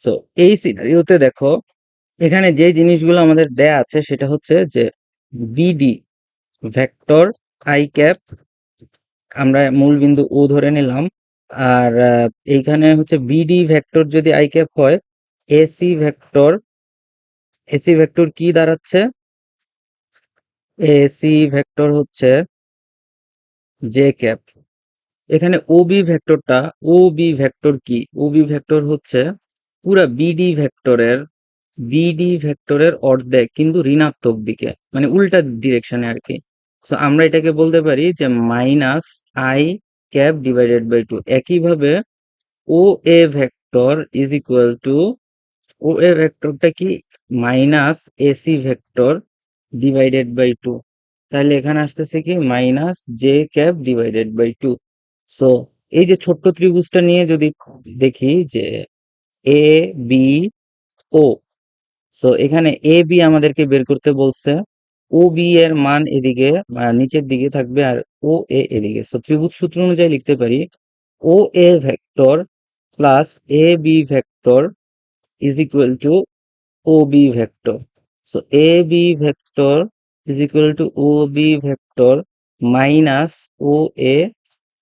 সো এই সিনারিওতে দেখো, এখানে যে জিনিসগুলো আমাদের দেয়া আছে সেটা হচ্ছে যে বিডি ভেক্টর আই ক্যাপ আমরা মূল বিন্দু ও ধরে নিলাম। আর এইখানে হচ্ছে বিডি ভেক্টর যদি আই ক্যাপ হয়, এসি ভেক্টর, এসি ভেক্টর কি দাঁড়াচ্ছে? এসি ভেক্টর হচ্ছে জে ক্যাপ। এখানে ওবি ভেক্টরটা, ওবি ভেক্টর কি? ওবি ভেক্টর হচ্ছে পুরা বিডি ভেক্টরের অর্ধেক, কিন্তু ঋণাত্মক দিকে, মানে উল্টা ডিরেকশনে আর কি। সো আমরা এটাকে বলতে পারি যে minus i cap divided by two. একইভাবে O A vector is equal to, O A ভেক্টরটা কি? Minus AC vector divided by two. তাহলে এখানে আসতেছে কি? Minus j cap divided by two. So এই যে ছোট্ট ত্রিভুজটা নিয়ে যদি দেখি যে এ বি ও, সো এখানে এ বি আমাদেরকে বের করতে বলছে। ও বি এর মান এদিকে নিচের দিকে থাকবে, আর ও এ এদিকে। সো ত্রিভুজ সূত্র অনুযায়ী লিখতে পারি O A vector plus A B vector is equal to O B vector. So A B vector is equal to O B vector minus O A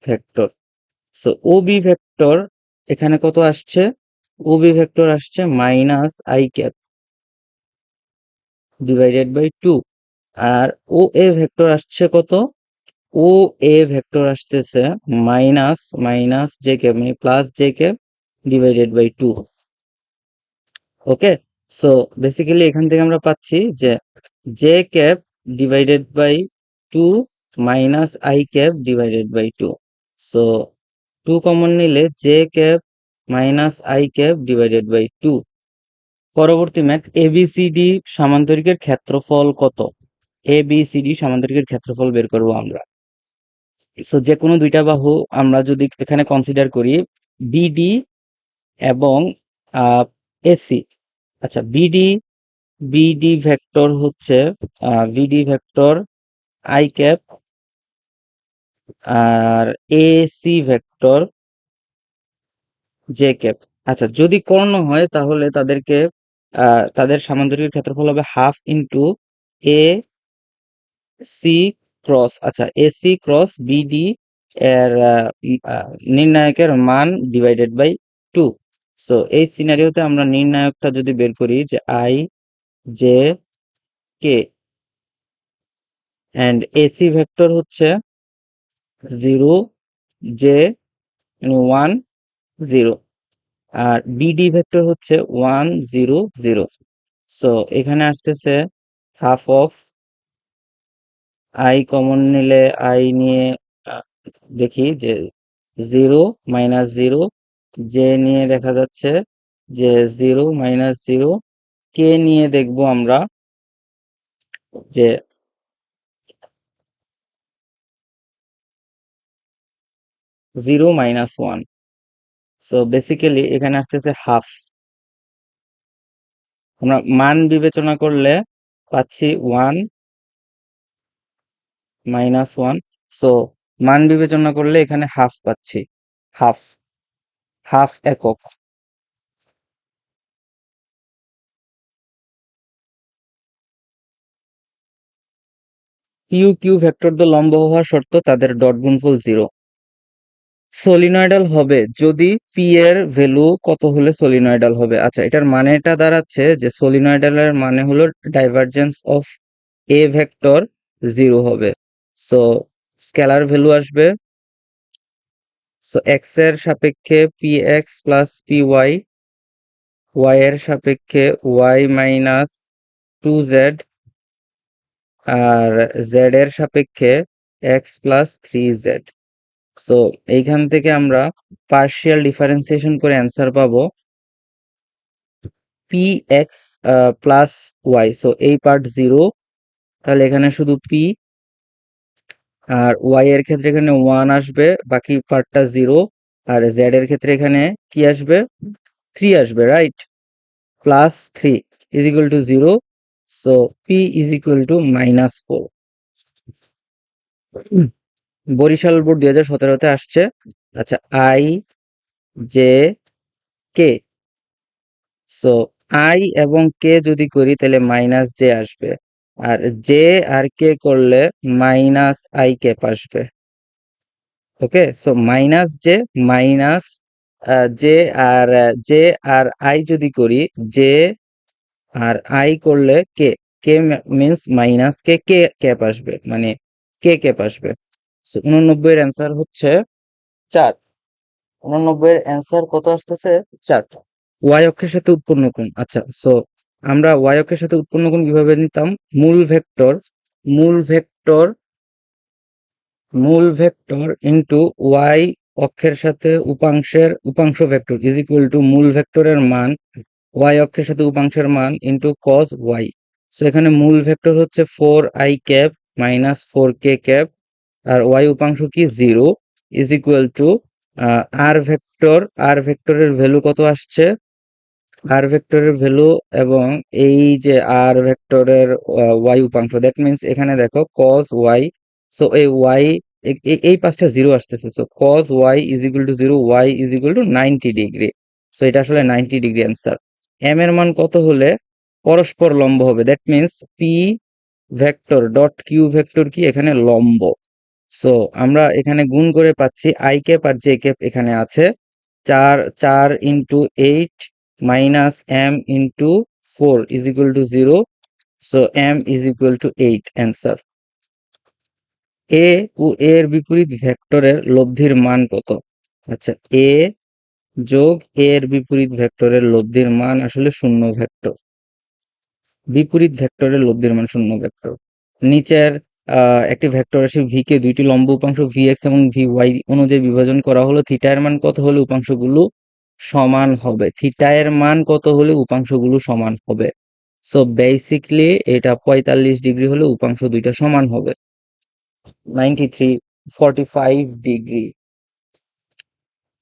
vector. So O B vector এখানে কত আসছে? O B vector আসছে minus i cap divided by two. আর O A vector আসছে কত? O A vector আসতেছে minus minus j cap, মানে plus j cap divided by two. Okay, so basically এখান থেকে আমরা পাচ্ছি যে j cap divided by two minus i cap divided by two. So two common নিলে j cap minus i cap divided by two. পরবর্তী math, ABCD সামান্তরিকের ক্ষেত্রফল কত? এবিসিডি সামান্তরিকের ক্ষেত্রফল বের করব আমরা। সো যে কোনো দুইটা বাহু আমরা যদি এখানে কনসিডার করি, বিডি এবং এসি। আচ্ছা, বিডি ভেক্টর হচ্ছে বিডি ভেক্টর আই ক্যাপ, আর এসি ভেক্টর জে ক্যাপ। আচ্ছা, যদি কর্ণ হয় তাহলে তাদেরকে তাদের সামান্তরিকের ক্ষেত্রফল হবে half into a c cross, আচ্ছা এসি ক্রস বিডি এর নির্ণায়কের মান ডিভাইডেড বাই টু। সো এই সিনারিওতে আমরা নির্ণায়কটা যদি বের করি যে I j K, and AC vector হচ্ছে 0 জে 1 0, আর বিডি ভেক্টর হচ্ছে 1 0 0। সো এখানে আসতেছে হাফ অফ আই কমন নিলে, আই নিয়ে আহ, দেখি যে 0 মাইনাস 0, জে নিয়ে দেখা যাচ্ছে যে 0 মাইনাস 0, কে নিয়ে দেখবো আমরা যে 0 মাইনাস 1। সো বেসিক্যালি এখানে আসতেছে হাফ। আমরা মান বিবেচনা করলে পাচ্ছি 1 মাইনাস 1। সো মান বিবেচনা করলে এখানে হাফ পাচ্ছি, হাফ, হাফ একক। পিউ কিউ ভেক্টর দ্য লম্ব হওয়ার শর্ত তাদের ডট গুণফল 0। সলিনয়েডাল হবে যদি পি এর ভ্যালু কত হলে সলিনয়েডাল হবে। আচ্ছা, এটার মানেটা দাঁড়াচ্ছে যে সলিনয়েডালের মানে হলো ডাইভারজেন্স অফ এ ভেক্টর 0 হবে। সো স্কেলার ভ্যালু আসবে, সো এক্স এর সাপেক্ষে p x plus p y, y এর সাপেক্ষে ওয়াই মাইনাস 2z, আর জেড এর সাপেক্ষে এক্স প্লাস 3z। সো এইখান থেকে আমরা পার্শিয়াল ডিফারেন্সিয়েশন করে অ্যান্সার পাবো p x plus y. So এই পার্ট 0, তাহলে এখানে শুধু পি, আর ওয়াই এর ক্ষেত্রে এখানে 1 আসবে, বাকি পার্টটা 0। আর জেড এর ক্ষেত্রে এখানে কি আসবে, 3 আসবে, right? Plus 3 is equal to 0। So p is equal to -4। Barishal board 2017-তে আসছে। আচ্ছা, i j k, so i এবং কে যদি করি তাহলে মাইনাস জে আসবে, আর জে আর কে করলে মাইনাস আই ক্যাপ আসবে। Okay, so minus j minus j আর আই যদি করি, জে আর আই করলে k, k means minus k, k cap আসবে, মানে কে ক্যাপ আসবে। সো 89 এর অ্যান্সার হচ্ছে 4। 89 এর অ্যান্সার কত আসতেছে, 4। ওয়াই অক্ষের সাথে উৎপন্ন কোণ। আচ্ছা, সো আমরা ওয়াই অক্ষের সাথে উৎপন্ন কোণ কিভাবে নিতাম, মূল ভেক্টর, মূল ভেক্টর মূল ভেক্টর ইন্টু ওয়াই অক্ষের সাথে উপাংশ ভেক্টর ইজ ইকুয়াল টু মূল ভেক্টরের মান ওয়াই অক্ষের সাথে উপাংশের মান ইন্টু কস ওয়াই। সো এখানে মূল ভেক্টর হচ্ছে 4i cap minus 4k cap, আর ওয়াই উপাংশ কি 0, ইজ ইকুয়াল টু আর ভেক্টরের ভ্যালু কত আসছে, আর ভেক্টরের ভ্যালু এবং এই যে আর ভেক্টরের ওয়াই উপাংশ, দ্যাট মিন্স এখানে দেখো cos ওয়াই। সো এই ওয়াই, এই পাঁচটা 0 আসতেছে, so cos y is equal to 0, y is equal to 90 degree. So এটা আসলে 90 ডিগ্রি অ্যান্সার। এম এর মান কত হলে পরস্পর লম্ব হবে, that means p vector dot q vector কি এখানে লম্ব। সো আমরা এখানে গুণ করে পাচ্ছি আই ক্যাপ আর জে ক্যাপ এখানে আছে, 4 into 8 minus m into 4 is equal to 0। So m is equal to 8 answer. A O এর বিপরীত ভেক্টরের লব্ধির মান কত? আচ্ছা, এ যোগ এর বিপরীত ভেক্টরের লব্ধির মান আসলে শূন্য ভেক্টর, বিপরীত ভেক্টরের লব্ধির মান শূন্য ভেক্টর। নিচের একটি ভেক্টর রাশি ভি কে দুইটি লম্ব উপাংশ ভি এক্স এবং ভি ওয়াই অনুযায়ী বিভাজন করা হলো, থিটা এর মান কত হলে উপাংশগুলো সমান হবে, থিটা এর মান কত হলে উপাংশগুলো সমান হবে। সো বেসিকলি এটা 45 ডিগ্রি হলে উপাংশ দুইটা সমান হবে, 93 45 ডিগ্রি।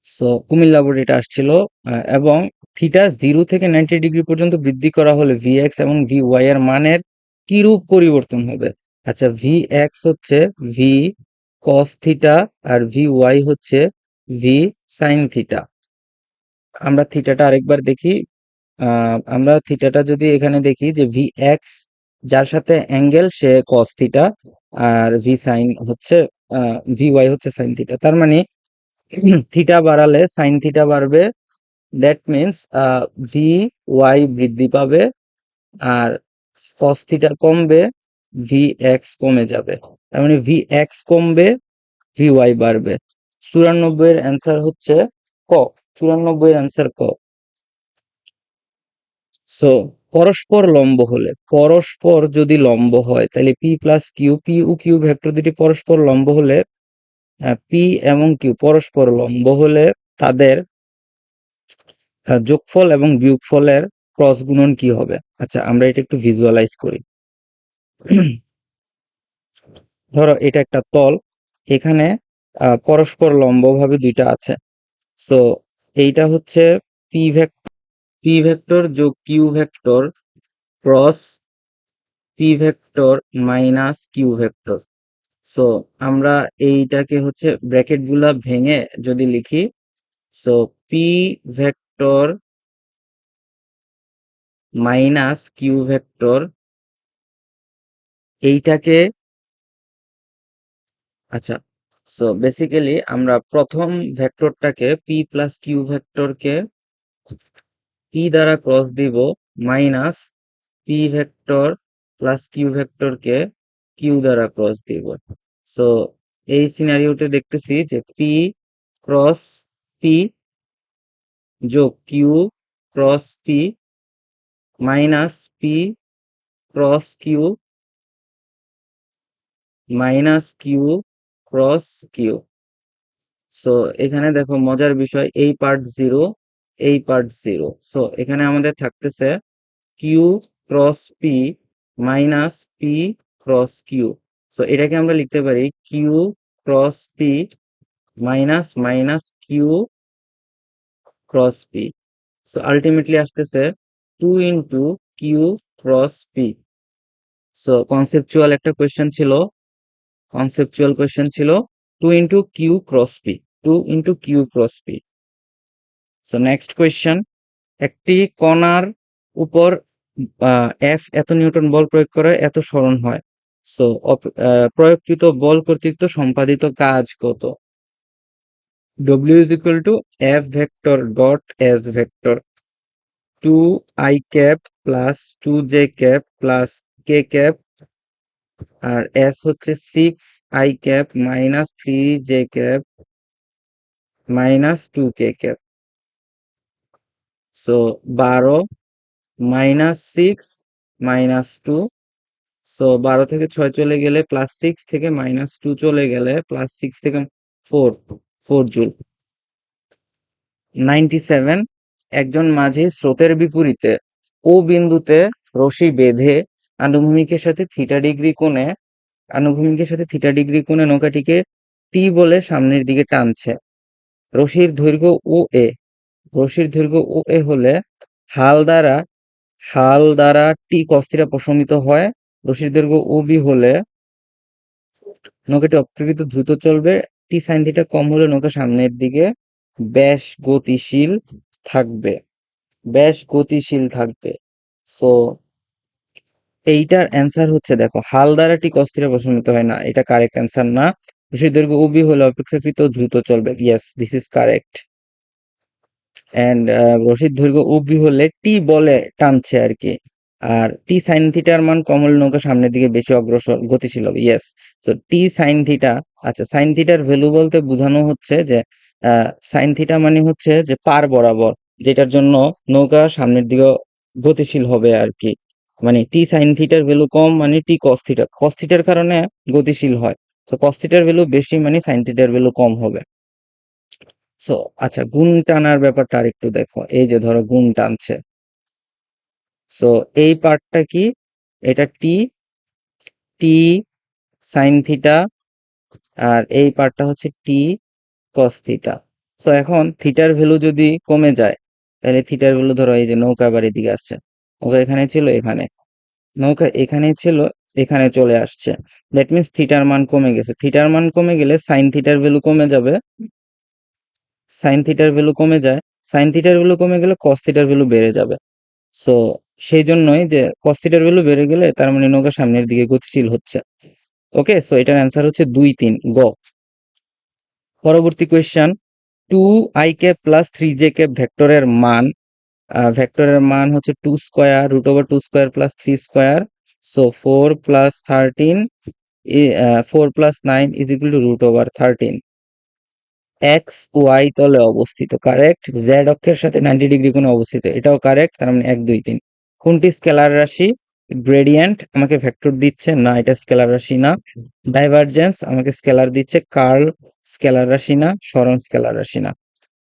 সো কুমিল্লা বোর্ড এটা আসছিল, এবং থিটা 0 থেকে 90 ডিগ্রি পর্যন্ত বৃদ্ধি করা হলে ভি এক্স এবং ভি ওয়াই এর মানের কিরূপ পরিবর্তন হবে। আচ্ছা, ভি এক্স হচ্ছে ভি কস থিটা, আর ভি ওয়াই হচ্ছে ভি সাইন থিটা। আমরা থিটাটা আরেকবার দেখি, আমরা থিটাটা যদি এখানে দেখি যে ভি এক্স যার সাথে অ্যাঙ্গেল সে কস থিটা, আর ভি সাইন হচ্ছে ভি ওয়াই হচ্ছে সাইন থিটা, তার মানে থিটা বাড়ালে সাইন থিটা বাড়বে, দ্যাট মিন্স ভি ওয়াই বৃদ্ধি পাবে, আর কস থিটা কমবে, ভি এক্স কমে যাবে, তার মানে ভি এক্স কমবে, ভি ওয়াই বাড়বে। 94 এর অ্যান্সার হচ্ছে ক, 94 এর অ্যান্সার ক। সো পরস্পর লম্ব হলে, পরস্পর যদি লম্ব হয় তাহলে P plus Q, P O Q vector দুটি পরস্পর লম্ব হলে, পি এবং কিউ পরস্পর লম্ব হলে তাদের যোগফল এবং বিয়োগফলের ক্রস গুণন কি হবে? আচ্ছা, আমরা এটা একটু ভিজুয়ালাইজ করি। ধরো এটা একটা তল, এখানে পরস্পর লম্বভাবে দুইটা আছে। সো এইটা হচ্ছে পি ভেক্টর, পি ভেক্টর যোগ Q vector cross P vector minus Q vector. So আমরা এইটাকে হচ্ছে ব্র্যাকেট গুলা ভেঙে যদি লিখি, so P vector minus Q vector, এইটাকে, আচ্ছা সো বেসিক্যালি আমরা প্রথম ভেক্টরটাকে পি প্লাস কিউ ভেক্টরকে পি দ্বারা ক্রস দিব, minus P vector plus Q ভেক্টরকে কিউ দ্বারা ক্রস দিব। সো এই সিনারিওতে দেখতেছি যে পি ক্রস পি যোগ Q cross P minus P cross Q minus Q cross Q. So এখানে দেখো মজার বিষয়, এই পার্ট জিরো, এই পার্ট জিরো। সো এখানে আমাদের থাকতেছে Q cross P minus P cross Q. So এটাকে আমরা লিখতে পারি Q cross P minus minus Q cross P. So ultimately আসতেছে 2 × Q cross P. So conceptual question ছিল 2 × Q cross P, 2 × Q cross P. So next question, একটি কণার উপর F এত নিউটন বল প্রয়োগ করে এত সরণ হয়। সো প্রয়োগকৃত বল কর্তৃক সম্পাদিত কাজ কত? W is equal to F vector dot S vector 2i cap plus 2j cap plus k cap, R S হচ্ছে 6i cap minus 3j cap minus 2k cap। So 12 minus 6 minus 2। So 12 থেকে 6 চলে গেলে plus 6 থেকে minus 2 চলে গেলে plus 6 থেকে 4 joule. 97, একজন মাঝি স্রোতের বিপরীতে ও বিন্দুতে রশি বেঁধে আনুভূমিকের সাথে থিটা ডিগ্রি কোণে নৌকাটিকে টি বলে সামনের দিকে টানছে। রশির দৈর্ঘ্য ও এ হলে হাল দ্বারা টি cos θ প্রশমিত হয়। রশির দৈর্ঘ্য ও বি হলে নৌকাটি অপেক্ষাকৃত দ্রুত চলবে। টি sin θ কম হলে নৌকা সামনের দিকে বেশ গতিশীল থাকবে। সো এইটার অ্যান্সার হচ্ছে, দেখো হাল দ্বারা টি cos θ প্রশমিত হয় না, এটা কারেক্ট অ্যান্সার না। রশির দৈর্ঘ্য ও বি হলে অপেক্ষাকৃত দ্রুত চলবে। Yes, this is correct. And রশির দৈর্ঘ্য উবি হলে টি বলে টানছে আর কি, আর টি সাইন থিটার মান কম হলে নৌকা সামনের দিকে বেশি গতিশীল হবে। ইয়েস, তো টি সাইন থিটা, আচ্ছা সাইন থিটার ভ্যালু বলতে বোঝানো হচ্ছে যে সাইন থিটা মানে হচ্ছে যে পার বরাবর, যেটার জন্য নৌকা সামনের দিকে গতিশীল হবে আর কি। মানে টি সাইন থিটার ভ্যালু কম মানে টি কস থিটার কারণে গতিশীল হয়। তো কস থিটার ভ্যালু বেশি মানে সাইন থিটার ভ্যালু কম হবে। সো আচ্ছা, গুণ টানার ব্যাপারটা আরেকটু দেখো। এই যে ধরো গুণ টানছে, সো এই পার্টটা কি? এটা টি সাইন থিটা, আর এই পার্টটা হচ্ছে টি কস থিটা। সো এখন থিটার ভ্যালু যদি কমে যায়, তাহলে থিটার ভ্যালু ধরো এই যে নৌকা আবার এদিকে আসছে, নৌকা এখানে ছিল, নৌকা এখানে ছিল, এখানে চলে আসছে। দ্যাট মিনস থিটার মান কমে গেছে। থিটার মান কমে গেলে সাইন থিটার ভ্যালু কমে যাবে, সাইন থিটার ভ্যালু কমে যায়, সাইন থিটার ভ্যালু কমে গেলে কস থিটার ভ্যালু বেড়ে যাবে। সো সেই জন্যই যে cos থিটার ভ্যালু বেড়ে গেলে তার মানে নৌকা সামনের দিকে গতিশীল হচ্ছে। ওকে, সো এটার অ্যান্সার হচ্ছে 2, 3 গ। পরবর্তী question, 2i cap plus 3j cap ভেক্টরের মান হচ্ছে 2 square √2 square plus 3 square. So 4 plus 13 4 plus 9 is equal to √13। X Y তলে অবস্থিত, কারেক্ট। জেড অক্ষের সাথে 90 ডিগ্রি কোণে অবস্থিত, এটাও কারেক্ট। তার মানে 1, 2, 3। কোনটি স্কেলার রাশি? গ্রেডিয়েন্ট আমাকে ভেক্টর দিচ্ছে না, এটা স্কেলার রাশি না। ডাইভারজেন্স আমাকে স্কেলার দিচ্ছে, কার্ল স্কেলার রাশি না, সরণ স্কেলার রাশি না।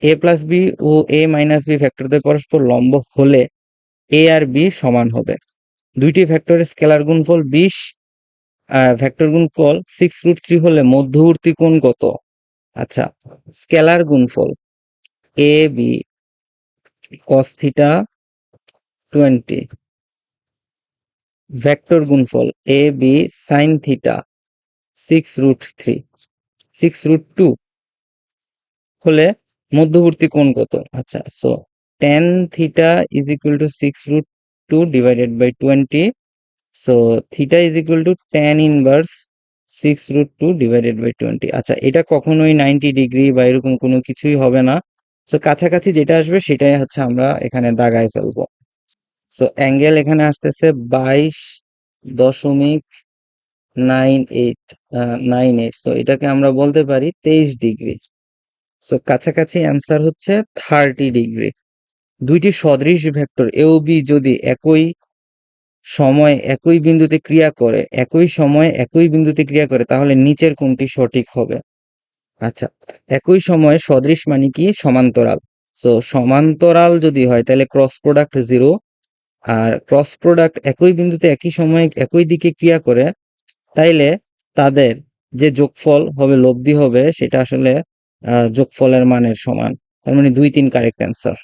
এ প্লাস বি ও এ মাইনাস বি ভেক্টরদের পরস্পর লম্ব হলে এ আর বি সমান হবে। দুইটি ভেক্টরের স্কেলার গুণফল 20, ভেক্টর গুণফল 6√3 হলে মধ্যবর্তী কোণ কত? আচ্ছা, স্কেলার গুণফল A B cos theta 20, vector গুণফল এ বি sin থিটা 6√2 হলে মধ্যবর্তী কোণ কত? আচ্ছা, so tan theta is equal to 6√2 divided by 20। So theta is equal to tan inverse 6√2 divided by 20। আচ্ছা, এটা কখনোই 90 ডিগ্রি বা এরকম কোনো কিছুই হবে না। সো কাছাকাছি যেটা আসবে সেটাই হচ্ছে আমরা এখানে দাগায় ফেলবো। সো অ্যাঙ্গেল এখানে আসতেছে 22.98, সো এটাকে আমরা বলতে পারি 23 ডিগ্রি। সো কাছাকাছি অ্যান্সার হচ্ছে 30 ডিগ্রি। দুইটি সদৃশ ভেক্টর এ ও বি যদি একই সময় একই বিন্দুতে ক্রিয়া করে, একই সময় একই বিন্দুতে ক্রিয়া করে, তাহলে নিচের কোনটি সঠিক হবে? আচ্ছা, একই সময়ে সদৃশ মানে কি? সমান্তরাল। সো সমান্তরাল যদি হয় তাহলে ক্রস প্রোডাক্ট 0, আর ক্রস প্রোডাক্ট একই বিন্দুতে একই সময়ে একই দিকে ক্রিয়া করে, তাইলে তাদের যে যোগফল হবে, লব্ধি হবে, সেটা আসলে যোগফলের মানের সমান। তার মানে 2, 3 correct answer.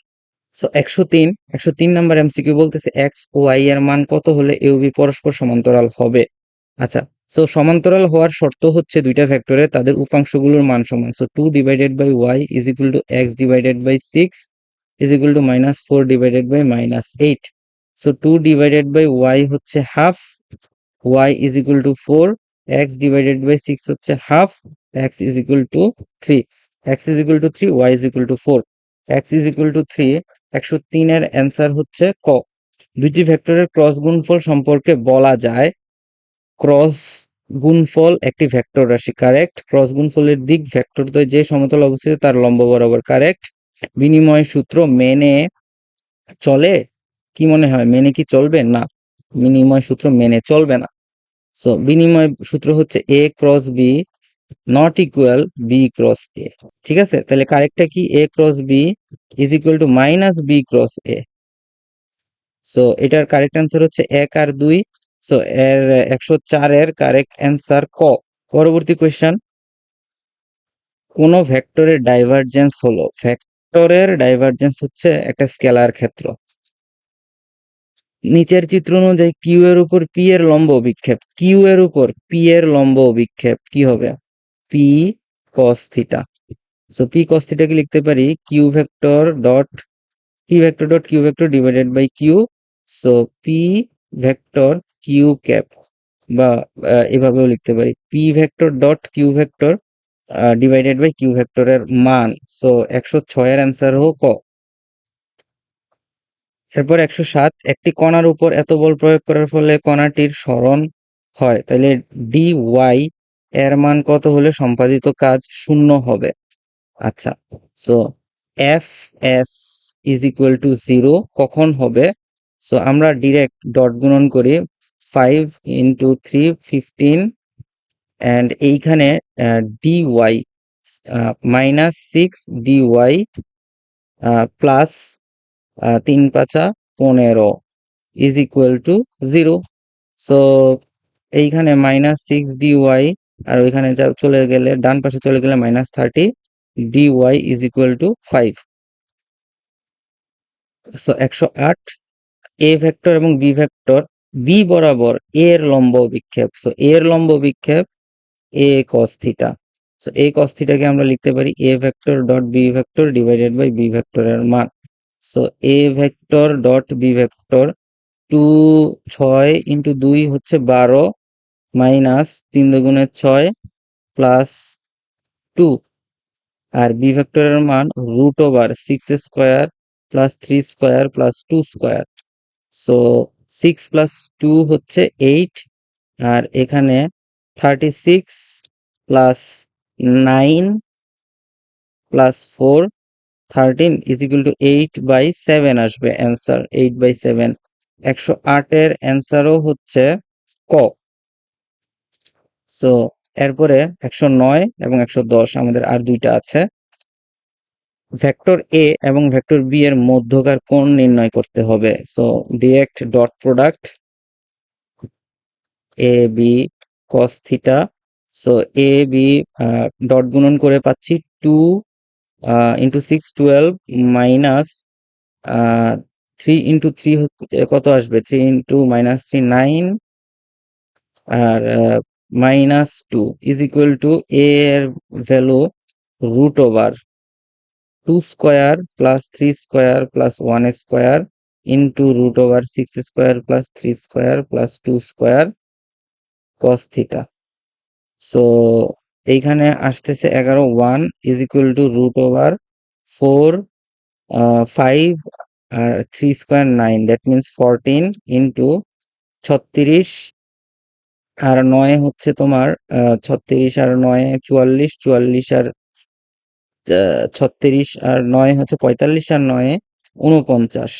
So 103 number MCQ বলতেছে এক্স ও ওয়াই এর মান কত হলে এ ও বি পরস্পর সমান্তরাল হবে? আচ্ছা, সো সমান্তরাল হওয়ার শর্ত হচ্ছে দুইটা ভেক্টরে তাদের উপাংশগুলোর মান সমান। So 2 divided by y is equal to x divided by 6 is equal to -4 divided by -8। So 2 divided by y হচ্ছে half, y is equal to 4, x divided by 6 হচ্ছে half, x is equal to 3, x is equal to 3, y is equal to 4, x is equal to 3। 103 এর answer হচ্ছে ক। দুইটি ভেক্টরের cross গুণফল সম্পর্কে বলা যায়। ক্রস গুণফল একটি ভেক্টর রাশি, কারেক্ট। ক্রস গুণফলের দিক ভেক্টরদ্বয় যে সমতলে অবস্থিত তার লম্ব বরাবর, কারেক্ট। বিনিময় সূত্র মেনে চলে? কি মনে হয়, মেনে কি চলবে? না, বিনিময় সূত্র মেনে চলবে না। সো বিনিময় সূত্র হচ্ছে a cross b not equal b cross a. ঠিক আছে, তাহলে কারেক্টটা কি? A cross b is equal to minus b cross a. So এটার কারেক্ট অ্যান্সার হচ্ছে 1 আর 2। সো এর 104 এর কারেক্ট অ্যান্সার ক। পরবর্তী কোয়েশ্চেন, কোন ভেক্টরের ডাইভারজেন্স হলো? ভেক্টরের ডাইভারজেন্স হচ্ছে একটা স্কেলার ক্ষেত্র। নিচের চিত্র অনুযায়ী কিউ এর উপর পি এর লম্ব অভিক্ষেপ, কিউ এর উপর পি এর লম্ব অভিক্ষেপ কি হবে? P cos theta. So p cos থিটাকে লিখতে পারি q vector dot p vector dot q vector divided by q. So P vector q cap, বা এভাবেও লিখতে পারি p vector dot q vector divided by q ভেক্টরের মান। সো 106 এর অ্যান্সার হোক ক। এরপর 107, একটি কণার উপর এত বল প্রয়োগ করার ফলে কণাটির সরণ হয়, তাহলে ডি ওয়াই এর মান কত হলে সম্পাদিত কাজ শূন্য হবে? আচ্ছা, so F S is equal to 0 কখন হবে? সো আমরা ডিরেক্ট ডট গুণন করি, 5 ইন্টু 3 15, অ্যান্ড এইখানে D Y -6 D Y plus 3 5 15 is equal to 0। So এইখানে -6 dy আর ওইখানে চলে গেলে, ডান পাশে চলে গেলে -30 dy is equal to 5। So 108, A vector এবং বি ভেক্টর বি বরাবর এ এর লম্ব অভিক্ষেপ। সো এ এর লম্ব অভিক্ষেপ A cos theta. So A cos থিটাকে আমরা লিখতে পারি A vector dot B vector divided by B ভেক্টরের মান। সো এ vector dot B vector 6 into 2 হচ্ছে 12 মাইনাস 3 দুগুণে 6 প্লাস 2, আর বি ভেক্টরের মান √6 square plus 3 square plus 2 square. So 6 plus 2 হচ্ছে 8, আর এখানে 36 plus 9 plus 4 13 is equal two 8/7 আসবে অ্যান্সার, 8/7। 108 এর অ্যান্সারও হচ্ছে ক। সো এরপরে 109 এবং 110 আমাদের আর দুইটা আছে। ভেক্টর এ এবং ভেক্টর বি এর মধ্যকার কোণ নির্ণয় করতে হবে। So direct dot product A b cos theta. So A B dot গুণন করে পাচ্ছি 2 ইন্টু 6 12 মাইনাস 3 ইন্টু 3 কত আসবে? 3 ইন্টু -3 9, আর -2 ইজ ইকুয়াল টু এ এর value √2 square plus 3 square plus 1 square into √6 square plus 3 square plus 2 square cos theta. So এইখানে আসতেছে 11 1 is equal to root over 4 5 আর 3 স্কোয়ার 9 দ্যাট মিনস 14 ইন্টু 36 আর 9 হচ্ছে তোমার 36 আর 9 44 44 আর 36 আর 9 হচ্ছে 45 আর 9 49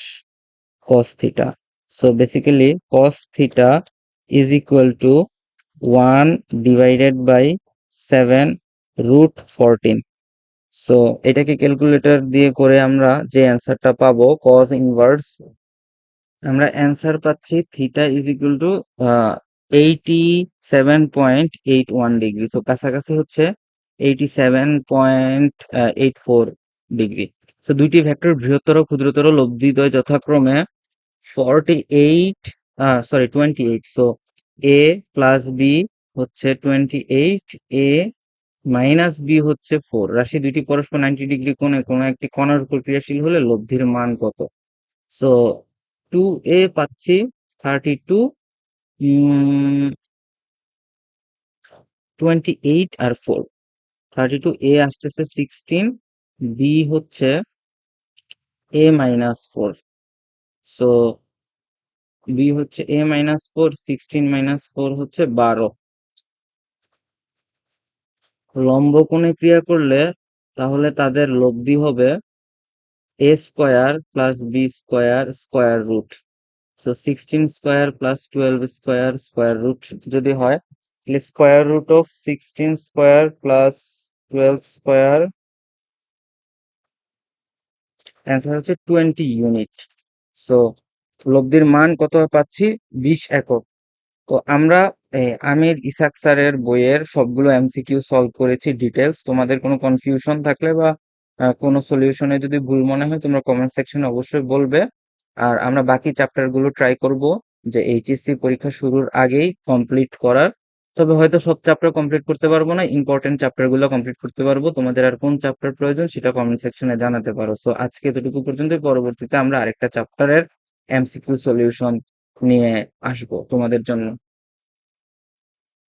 cos theta. So basically cos theta is equal to 1 divided by 7 root 14. So এটাকে ক্যালকুলেটর দিয়ে করে আমরা যে অ্যান্সারটা পাবো cos ইনভার্স, আমরা অ্যান্সার পাচ্ছি theta is equal two 87.81 degree. So কাছাকাছি হচ্ছে 87.84 ডিগ্রি। সো দুইটি ভেক্টর বৃহত্তর ক্ষুদ্রতর লব্ধিদ্বয় যথাক্রমে 48 সরি 28। সো এ প্লাস বি হচ্ছে 28, এ মাইনাস বি হচ্ছে 4। রাশি দুইটি পরস্পর 90 ডিগ্রি কোণে কোনো একটি কণার উপর ক্রিয়াশীল হলে লব্ধির মান কত? সো 2a পাচ্ছি 32, 28 আর 4। 32a আসতেছে 16, বি হচ্ছে a মাইনাস 4। সো বি হচ্ছে a মাইনাস 4, 16 মাইনাস 4 হচ্ছে 12। লম্ব কোণে ক্রিয়া করলে তাহলে তাদের লব্ধি হবে a square plus B square square root. So 16 square plus 12 square square root যদি হয় তাহলে square root of 16 square plus 12 square, answer হচ্ছে 20 ইউনিট। সো লব্ধির মান কত পাচ্ছি? 20 একক। তো আমরা আমির ইসাক স্যারের বইয়ের সবগুলো এমসিকিউ সলভ করেছি ডিটেলস। তোমাদের কোনো কনফিউশন থাকলে বা কোনো সলিউশনে যদি ভুল মনে হয় তোমরা কমেন্ট সেকশনে অবশ্যই বলবে। আর আমরা বাকি চ্যাপ্টারগুলো ট্রাই করব যে এইচএসসি পরীক্ষা শুরুর আগেই কমপ্লিট করার। তবে হয়তো সব চ্যাপ্টার কমপ্লিট করতে পারবো না, ইম্পর্টেন্ট চ্যাপ্টারগুলো কমপ্লিট করতে পারবো। তোমাদের আর কোন চ্যাপ্টার প্রয়োজন সেটা কমেন্ট সেকশনে জানাতে পারো। সো আজকে এতটুকু পর্যন্তই, পরবর্তীতে আমরা আরেকটা চ্যাপ্টারের এমসিকিউ সলিউশন নিয়ে আসবো তোমাদের জন্য।